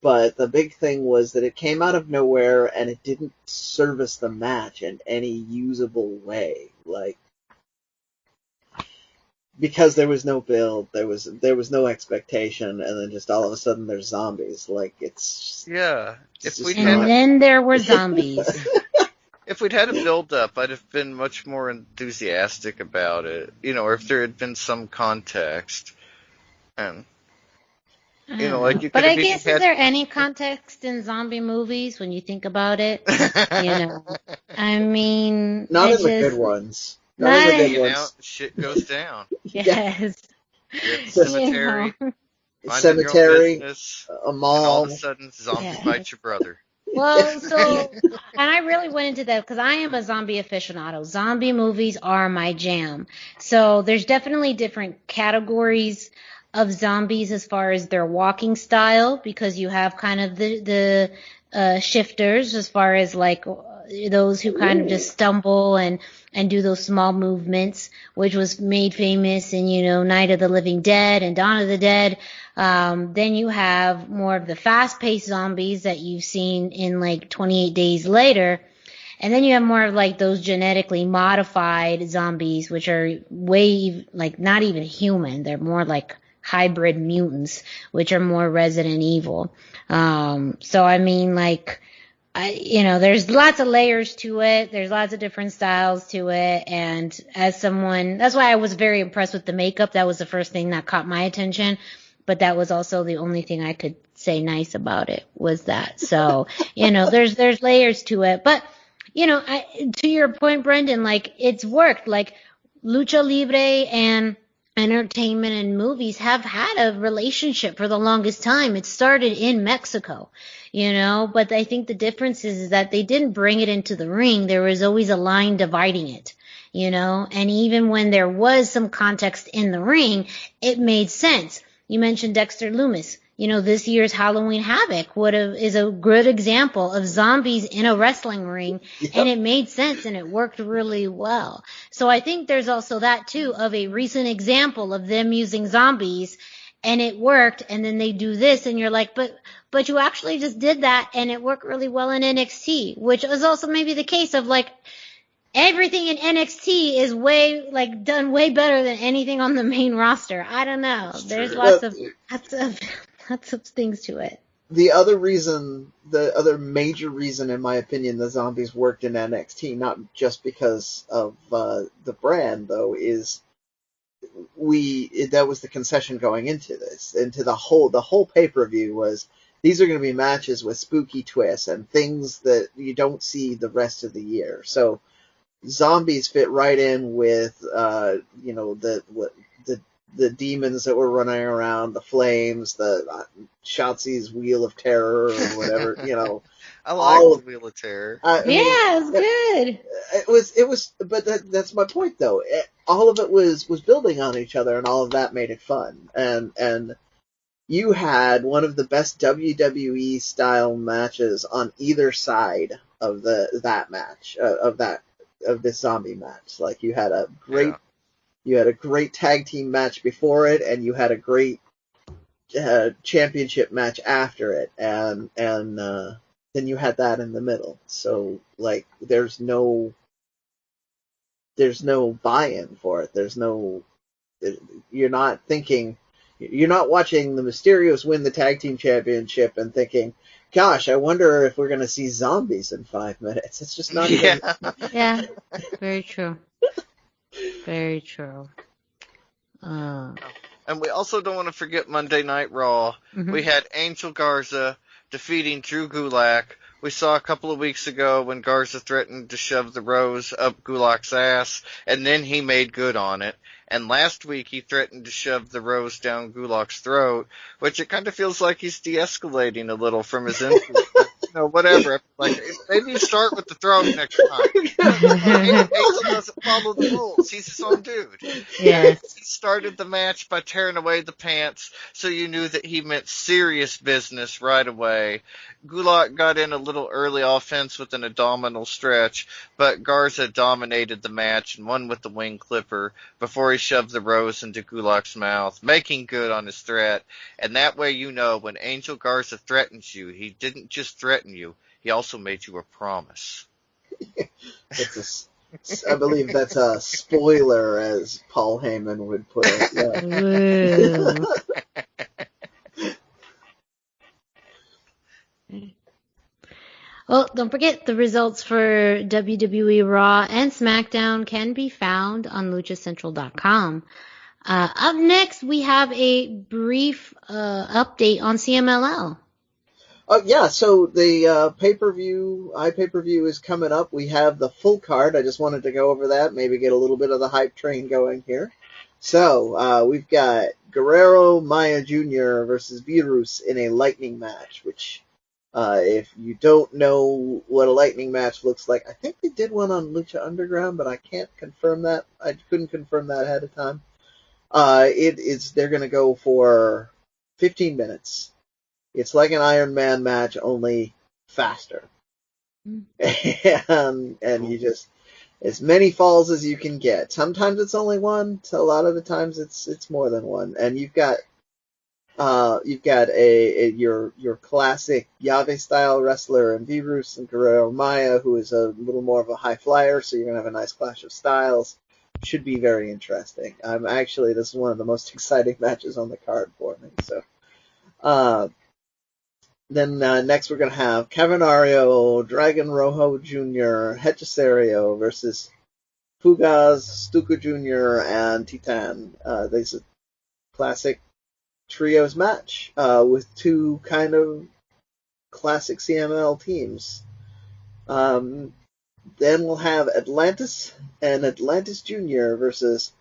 But the big thing was that it came out of nowhere and it didn't service the match in any usable way. Like, because there was no build, there was no expectation, and then just all of a sudden there's zombies. Like it's
then there were zombies.
If we'd had a build up, I'd have been much more enthusiastic about it. Or if there had been some context, and like you could.
But I guess is there any context in zombie movies when you think about it? I mean,
not in the good ones.
Shit goes down.
Yes.
Cemetery.
Cemetery. A mall.
And all of a sudden, zombie bites your brother.
Well, and I really went into that because I am a zombie aficionado. Zombie movies are my jam. So there's definitely different categories of zombies as far as their walking style, because you have kind of the shifters as far as like those who kind of just stumble and do those small movements, which was made famous in, Night of the Living Dead and Dawn of the Dead. Then you have more of the fast-paced zombies that you've seen in like 28 Days Later. And then you have more of like those genetically modified zombies, which are way like not even human. They're more like hybrid mutants, which are more Resident Evil. So I mean, like, there's lots of layers to it. There's lots of different styles to it. And as someone, that's why I was very impressed with the makeup. That was the first thing that caught my attention. But that was also the only thing I could say nice about it was that. So, there's layers to it. But, To your point, Brendan, like it's worked. Like Lucha Libre and entertainment and movies have had a relationship for the longest time. It started in Mexico, but I think the difference is that they didn't bring it into the ring. There was always a line dividing it, and even when there was some context in the ring, it made sense. You mentioned Dexter Lumis. This year's Halloween Havoc is a good example of zombies in a wrestling ring, and it made sense and it worked really well. So I think there's also that too of a recent example of them using zombies, and it worked, and then they do this, and you're like, but you actually just did that, and it worked really well in NXT, which is also maybe the case of like everything in NXT is done way better than anything on the main roster. I don't know. There's lots of things to it.
The other major reason, in my opinion, the zombies worked in NXT, not just because of the brand, though, is that was the concession going into this, into the whole pay-per-view was these are going to be matches with spooky twists and things that you don't see the rest of the year. So zombies fit right in with the demons that were running around, the flames, the Shotzi's Wheel of Terror or whatever,
I like the Wheel of Terror.
It's good.
It was, but that's my point though. All of it was building on each other, and all of that made it fun. And you had one of the best WWE style matches on either side of that match of this zombie match. Like you had a great. You had a great tag team match before it, and you had a great championship match after it, and then you had that in the middle. So like, there's no buy-in for it. You're not watching the Mysterios win the tag team championship and thinking, gosh, I wonder if we're going to see zombies in 5 minutes. It's just not even.
Yeah, very true. Very true.
And we also don't want to forget Monday Night Raw. Mm-hmm. We had Angel Garza defeating Drew Gulak. We saw a couple of weeks ago when Garza threatened to shove the rose up Gulak's ass, and then he made good on it. And last week he threatened to shove the rose down Gulak's throat, which it kind of feels like he's de-escalating a little from his injury. Whatever. Like, maybe start with the throat next time. Angel doesn't follow the rules. He's his own dude.
Yes.
He started the match by tearing away the pants, so you knew that he meant serious business right away. Gulak got in a little early offense with an abdominal stretch, but Garza dominated the match and won with the wing clipper before he shoved the rose into Gulak's mouth, making good on his threat. And that way when Angel Garza threatens you, he didn't just threaten you, he also made you a promise.
I believe that's a spoiler, as Paul Heyman would put it.
Well, don't forget the results for WWE Raw and SmackDown can be found on luchacentral.com. Up next, we have a brief update on CMLL.
So the iPay-per-view is coming up. We have the full card. I just wanted to go over that, maybe get a little bit of the hype train going here. So we've got Guerrero Maya Jr. versus Virus in a lightning match, which if you don't know what a lightning match looks like, I think they did one on Lucha Underground, but I can't confirm that. I couldn't confirm that ahead of time. They're going to go for 15 minutes. It's like an Iron Man match, only faster. And you just, as many falls as you can get. Sometimes it's only one, so a lot of the times it's more than one. And you've got your classic Yave style wrestler and Virus and Guerrero Maya, who is a little more of a high flyer, so you're gonna have a nice clash of styles. Should be very interesting. This is one of the most exciting matches on the card for me. So, then next we're gonna have Cavernario, Dragon Rojo Jr., Hechisario versus Fugaz, Stuka Jr., and Titan. This is a classic trios match with two kind of classic CML teams. Then we'll have Atlantis and Atlantis Jr. versus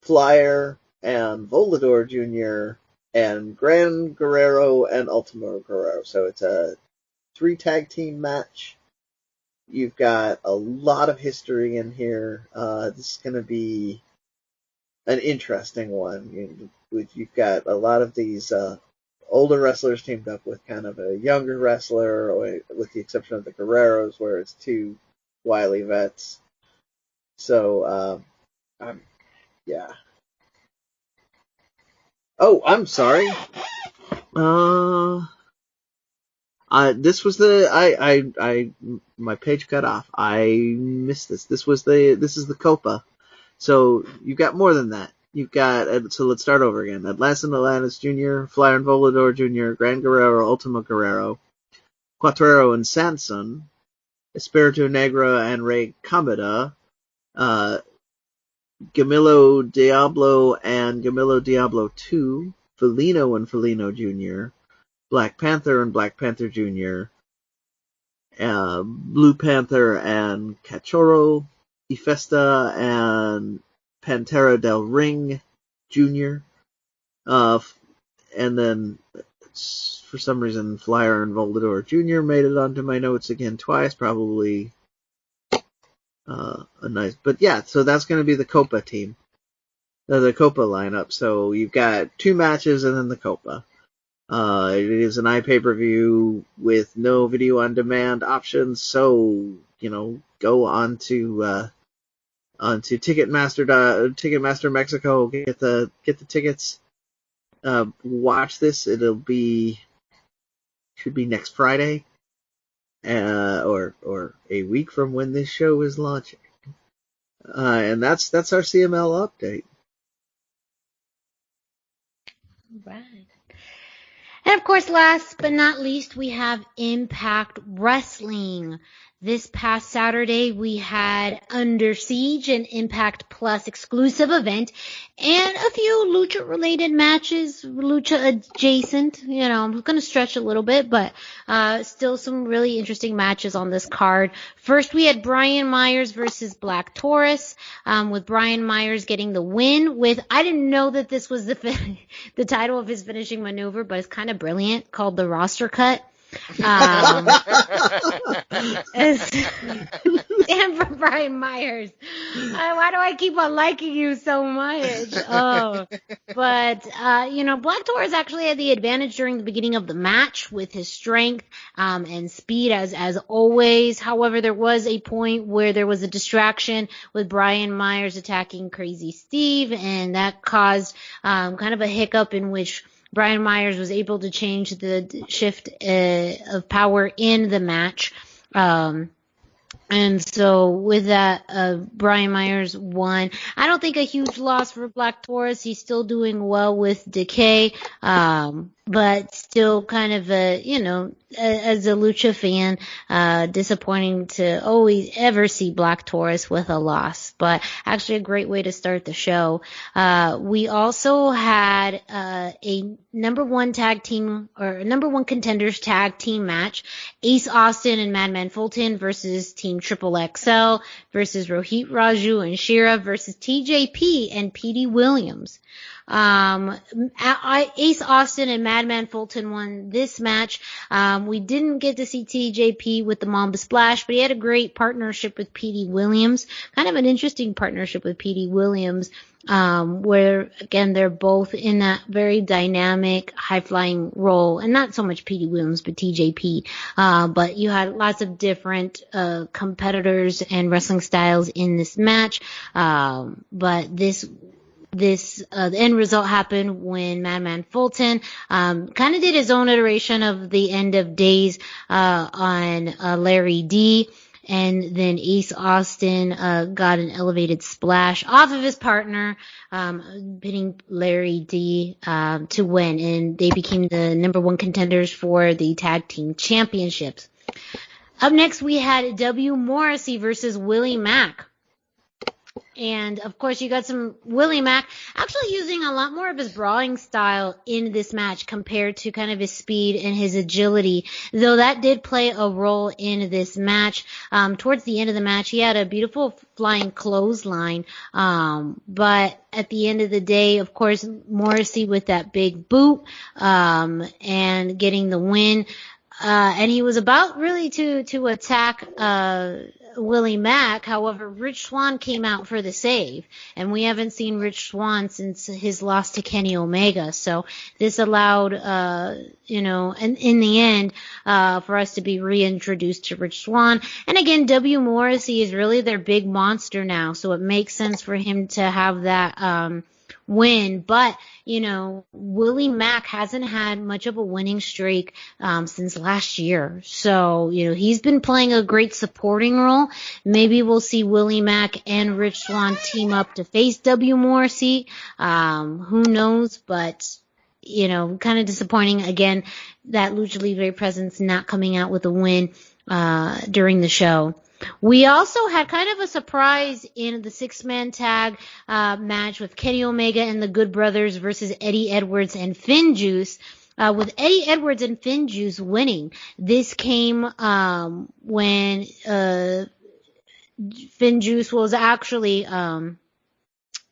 Flyer and Volador Jr. and Gran Guerrero and Ultimo Guerrero. So it's a 3 tag team match. You've got a lot of history in here. This is going to be an interesting one. You've got a lot of these older wrestlers teamed up with kind of a younger wrestler, or with the exception of the Guerreros, where it's 2 wily vets. So, yeah. Oh, I'm sorry. This was my page cut off. I missed this. This is the Copa. So you've got more than that. You've got, so let's start over again. Atlantis and Atlantis Jr., Flyer and Volador Jr., Gran Guerrero, Ultimo Guerrero, Cuatrero and Sanson, Espiritu Negro and Rey Kameda, Gamillo Diablo and Gamillo Diablo 2, Felino and Felino Jr., Black Panther and Black Panther Jr., Blue Panther and Cachorro, Ifesta and Pantera del Ring Jr., and then for some reason Flyer and Volador Jr. made it onto my notes again twice, probably a nice, but yeah, so that's going to be the Copa team, the Copa lineup. So you've got 2 matches and then the Copa. It is an iPay-per-view with no video on demand options, so go on to Ticketmaster Mexico, get the tickets, watch this. Should be next Friday, or a week from when this show is launching. And that's our CML update.
Right. And of course, last but not least, we have Impact Wrestling. This past Saturday, we had Under Siege, an Impact Plus exclusive event, and a few Lucha-related matches, Lucha-adjacent. I'm going to stretch a little bit, but still some really interesting matches on this card. First, we had Brian Myers versus Black Taurus, with Brian Myers getting the win with, I didn't know that this was the title of his finishing maneuver, but it's kind of brilliant, called the roster cut. Stand for Brian Myers. Why do I keep on liking you so much? But Black Taurus actually had the advantage during the beginning of the match with his strength and speed as always. However, there was a point where there was a distraction with Brian Myers attacking Crazy Steve, and that caused kind of a hiccup in which Brian Myers was able to change the shift of power in the match. And so with that, Brian Myers won. I don't think a huge loss for Black Taurus. He's still doing well with Decay, but still kind of as a Lucha fan, disappointing to always ever see Black Taurus with a loss, but actually a great way to start the show. We also had a number 1 contenders tag team match, Ace Austin and Madman Fulton versus Team Triple XL versus Rohit Raju and Shira versus TJP and PD Williams. Ace Austin and Madman Fulton won this match. We didn't get to see TJP with the Mamba Splash, but he had a great partnership with PD Williams. Kind of an interesting partnership with PD Williams, where again, they're both in that very dynamic, high-flying role, and not so much PD Williams, but TJP. But you had lots of different, competitors and wrestling styles in this match. But the end result happened when Madman Fulton kind of did his own iteration of the end of days on Larry D, and then Ace Austin got an elevated splash off of his partner, pinning Larry D to win, and they became the number 1 contenders for the tag team championships. Up next, we had W. Morrissey versus Willie Mack. And, of course, you got some Willie Mack actually using a lot more of his brawling style in this match compared to kind of his speed and his agility, though that did play a role in this match. Towards the end of the match, he had a beautiful flying clothesline, but at the end of the day, of course, Morrissey with that big boot and getting the win. And he was about really to attack Willie Mack. However, Rich Swann came out for the save, and we haven't seen Rich Swann since his loss to Kenny Omega. So this allowed, and in the end, for us to be reintroduced to Rich Swann. And again, W. Morrissey is really their big monster now, so it makes sense for him to have that win. But Willie Mack hasn't had much of a winning streak since last year, so he's been playing a great supporting role. Maybe we'll see Willie Mack and Rich Swann team up to face W. Morrissey. Who knows? But kind of disappointing again that Lucha Libre presence not coming out with a win during the show. We also had kind of a surprise in the 6-man tag match with Kenny Omega and the Good Brothers versus Eddie Edwards and Finn Juice, with Eddie Edwards and Finn Juice winning. This came when Finn Juice was actually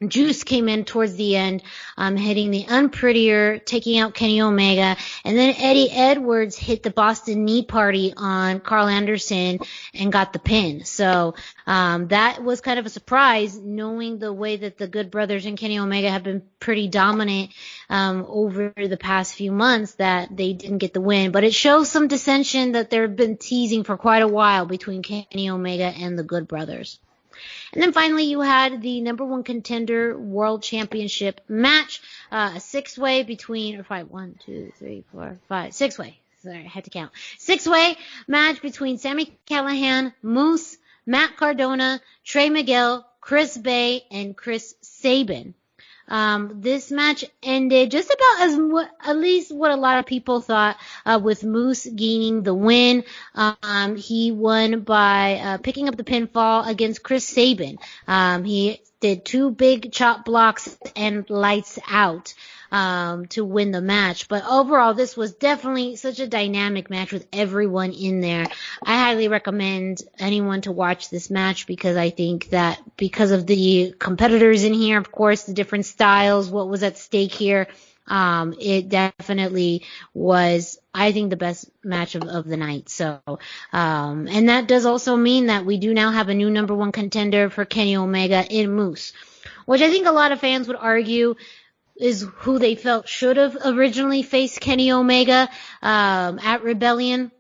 Juice came in towards the end, hitting the Unprettier, taking out Kenny Omega, and then Eddie Edwards hit the Boston Knee Party on Carl Anderson and got the pin. So that was kind of a surprise, knowing the way that the Good Brothers and Kenny Omega have been pretty dominant over the past few months, that they didn't get the win. But it shows some dissension that they've been teasing for quite a while between Kenny Omega and the Good Brothers. And then finally, you had the number one contender world championship match, a six-way between, six-way. Sorry, I had to count. Six-way match between Sami Callihan, Moose, Matt Cardona, Trey Miguel, Chris Bay, and Chris Sabin. This match ended just about at least what a lot of people thought, with Moose gaining the win. He won by picking up the pinfall against Chris Sabin. He did 2 big chop blocks and lights out to win the match. But overall, this was definitely such a dynamic match with everyone in there. I highly recommend anyone to watch this match, because I think that because of the competitors in here, of course, the different styles, what was at stake here, it definitely was, I think, the best match of the night. So, and that does also mean that we do now have a new number one contender for Kenny Omega in Moose, which I think a lot of fans would argue is who they felt should have originally faced Kenny Omega at Rebellion.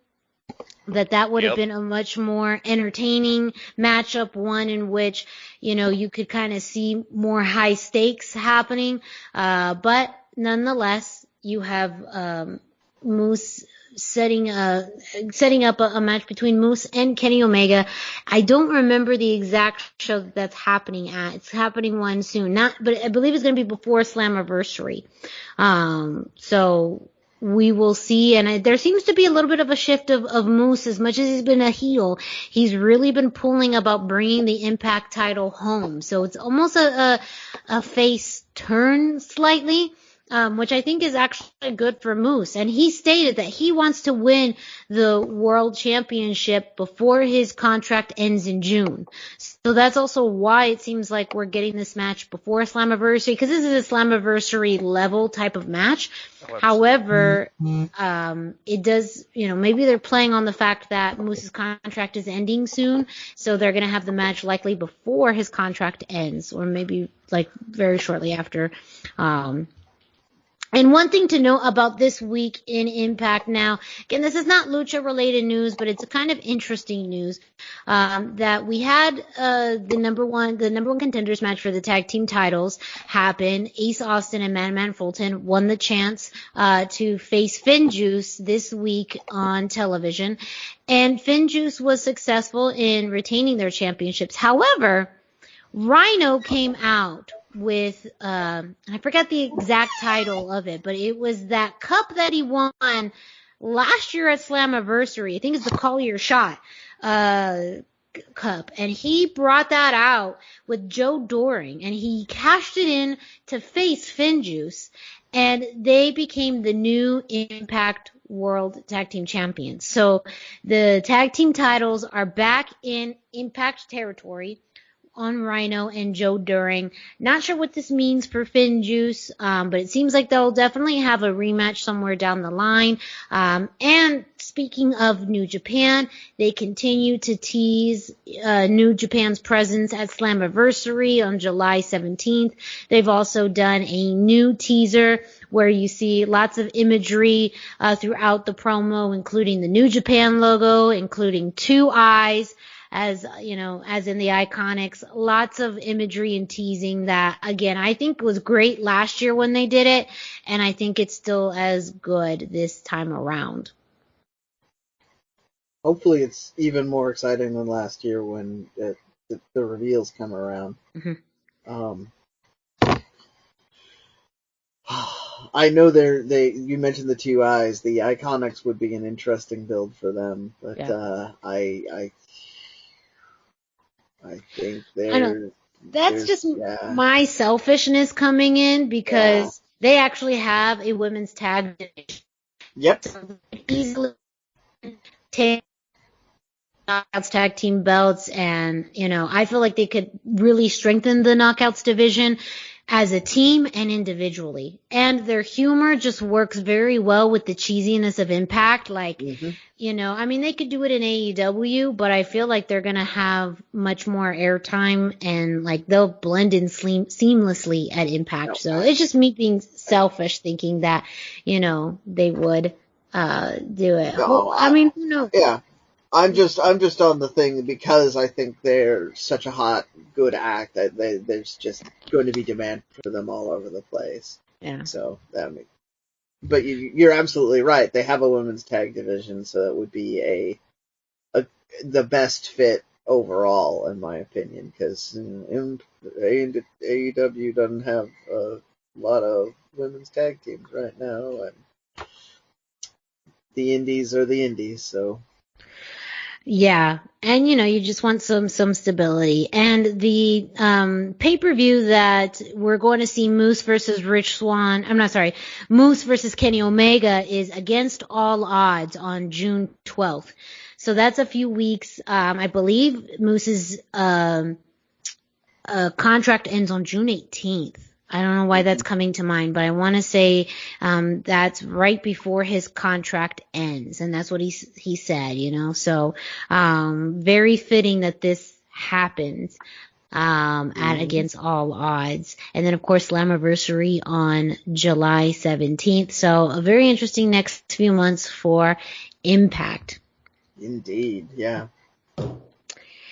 That would have been a much more entertaining matchup, one in which, you could kind of see more high stakes happening. But nonetheless, you have Moose setting up a match between Moose and Kenny Omega. I don't remember the exact show that's happening at. It's happening one soon. But I believe it's going to be before Slammiversary. So we will see. And there seems to be a little bit of a shift of Moose. As much as he's been a heel, he's really been pulling about bringing the Impact title home. So it's almost a face turn slightly. Which I think is actually good for Moose. And he stated that he wants to win the world championship before his contract ends in June. So that's also why it seems like we're getting this match before Slammiversary, because this is a Slammiversary level type of match. However, it does, maybe they're playing on the fact that Moose's contract is ending soon. So they're going to have the match likely before his contract ends, or maybe like very shortly after. And one thing to note about this week in Impact now, again, this is not Lucha related news, but it's a kind of interesting news, that we had, the number one contenders match for the tag team titles happen. Ace Austin and Madman Fulton won the chance, to face Finn Juice this week on television. And Finn Juice was successful in retaining their championships. However, Rhino came out with, I forgot the exact title of it, but it was that cup that he won last year at Slammiversary. I think it's the Call Your Shot. Cup, and he brought that out with Joe Doring, and he cashed it in to face FinJuice, and they became the new Impact World Tag Team Champions. So the tag team titles are back in Impact territory on Rhino and Joe Doring. Not sure what this means for FinJuice, but it seems like they'll definitely have a rematch somewhere down the line. And speaking of New Japan, they continue to tease New Japan's presence at Slammiversary on July 17th. They've also done a new teaser where you see lots of imagery throughout the promo, including the New Japan logo, including 2 eyes, as you know, as in the Iconics. Lots of imagery and teasing that, again, I think was great last year when they did it, and I think it's still as good this time around.
Hopefully it's even more exciting than last year when the reveals come around.
Mm-hmm.
I know you mentioned the 2 eyes. The Iconics would be an interesting build for them, but
Yeah.
I think
that's just my selfishness coming in, because they actually have a women's tag division.
Yep.
So they could easily take Knockouts tag team belts, and I feel like they could really strengthen the Knockouts division as a team and individually. And their humor just works very well with the cheesiness of Impact. Like, I mean, they could do it in AEW, but I feel like they're going to have much more airtime, and like they'll blend in seamlessly at Impact. So it's just me being selfish thinking that, they would do it.
No,
I mean, who knows?
Yeah. I'm just on the thing because I think they're such a hot, good act that there's just going to be demand for them all over the place.
Yeah.
So but you're absolutely right. They have a women's tag division, so that would be the best fit overall, in my opinion, because AEW doesn't have a lot of women's tag teams right now, and the indies are the indies, so.
Yeah, and you just want some stability. And the pay-per-view that we're going to see, Moose versus Moose versus Kenny Omega, is Against All Odds on June 12th. So that's a few weeks. I believe Moose's contract ends on June 18th. I don't know why that's coming to mind, but I want to say that's right before his contract ends, and that's what he said, So very fitting that this happens at Against All Odds. And then, of course, Slammiversary on July 17th. So a very interesting next few months for Impact.
Indeed, yeah.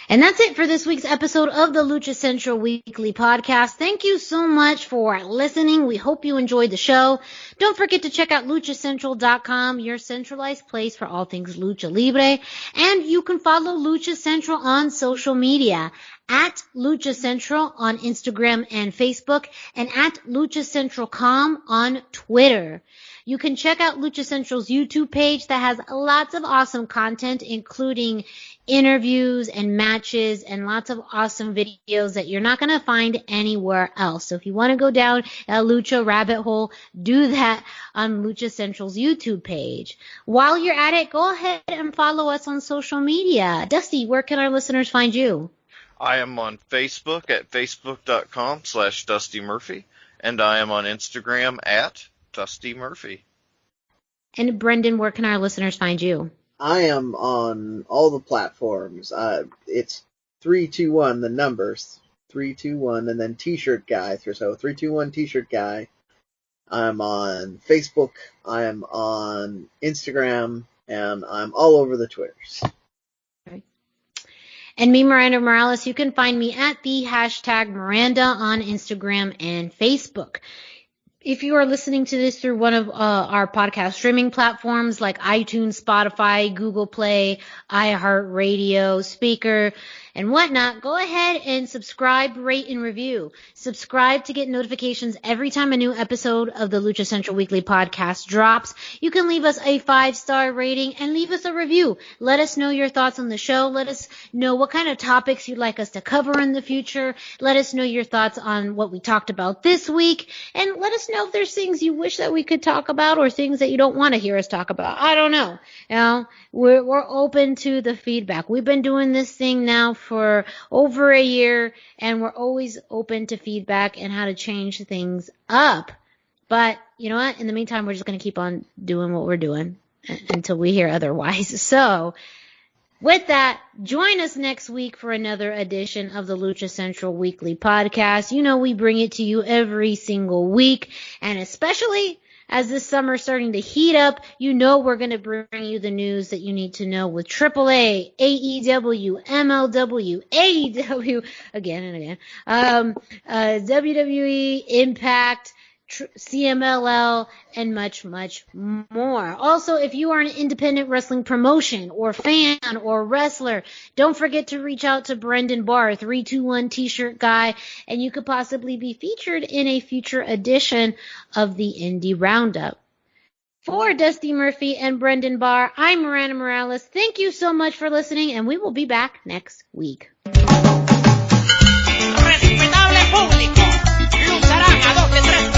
And that's it for this week's episode of the Lucha Central Weekly podcast. Thank you so much for listening. We hope you enjoyed the show. Don't forget to check out luchacentral.com, your centralized place for all things Lucha Libre. And you can follow Lucha Central on social media at Lucha Central on Instagram and Facebook, and at Lucha Central.com on Twitter. You can check out Lucha Central's YouTube page that has lots of awesome content, including interviews and matches and lots of awesome videos that you're not going to find anywhere else. So if you want to go down a Lucha rabbit hole, do that on Lucha Central's YouTube page. While you're at it, go ahead and follow us on social media. Dusty, where can our listeners find you?
I am on Facebook at facebook.com/Dusty Murphy, and I am on Instagram at Dusty Murphy.
And Brendan, where can our listeners find you?
I am on all the platforms. It's 321, the numbers, 321, and then T-shirt guy. So 321 T-shirt guy. I'm on Facebook. I am on Instagram, and I'm all over the Twitters.
Okay. And me, Miranda Morales, you can find me at the #Miranda on Instagram and Facebook. If you are listening to this through one of our podcast streaming platforms like iTunes, Spotify, Google Play, iHeartRadio, Speaker, and whatnot, go ahead and subscribe, rate, and review. Subscribe to get notifications every time a new episode of the Lucha Central Weekly podcast drops. You can leave us a 5-star rating and leave us a review. Let us know your thoughts on the show. Let us know what kind of topics you'd like us to cover in the future. Let us know your thoughts on what we talked about this week, and let us know if there's things you wish that we could talk about or things that you don't want to hear us talk about. I don't know. You know, we're open to the feedback. We've been doing this thing now for over a year, and we're always open to feedback and how to change things up. But you know what? In the meantime, we're just going to keep on doing what we're doing until we hear otherwise. So with that, join us next week for another edition of the Lucha Central Weekly podcast. You know, we bring it to you every single week, and especially as this summer's starting to heat up, you know we're going to bring you the news that you need to know with AAA, AEW, MLW, AEW, again and again, WWE, Impact, CMLL, and much, much more. Also, if you are an independent wrestling promotion or fan or wrestler, don't forget to reach out to Brendan Barr, 321 T-shirt guy, and you could possibly be featured in a future edition of the Indie Roundup. For Dusty Murphy and Brendan Barr, I'm Miranda Morales. Thank you so much for listening, and we will be back next week.
Respetable público, lucharán a 2 de 3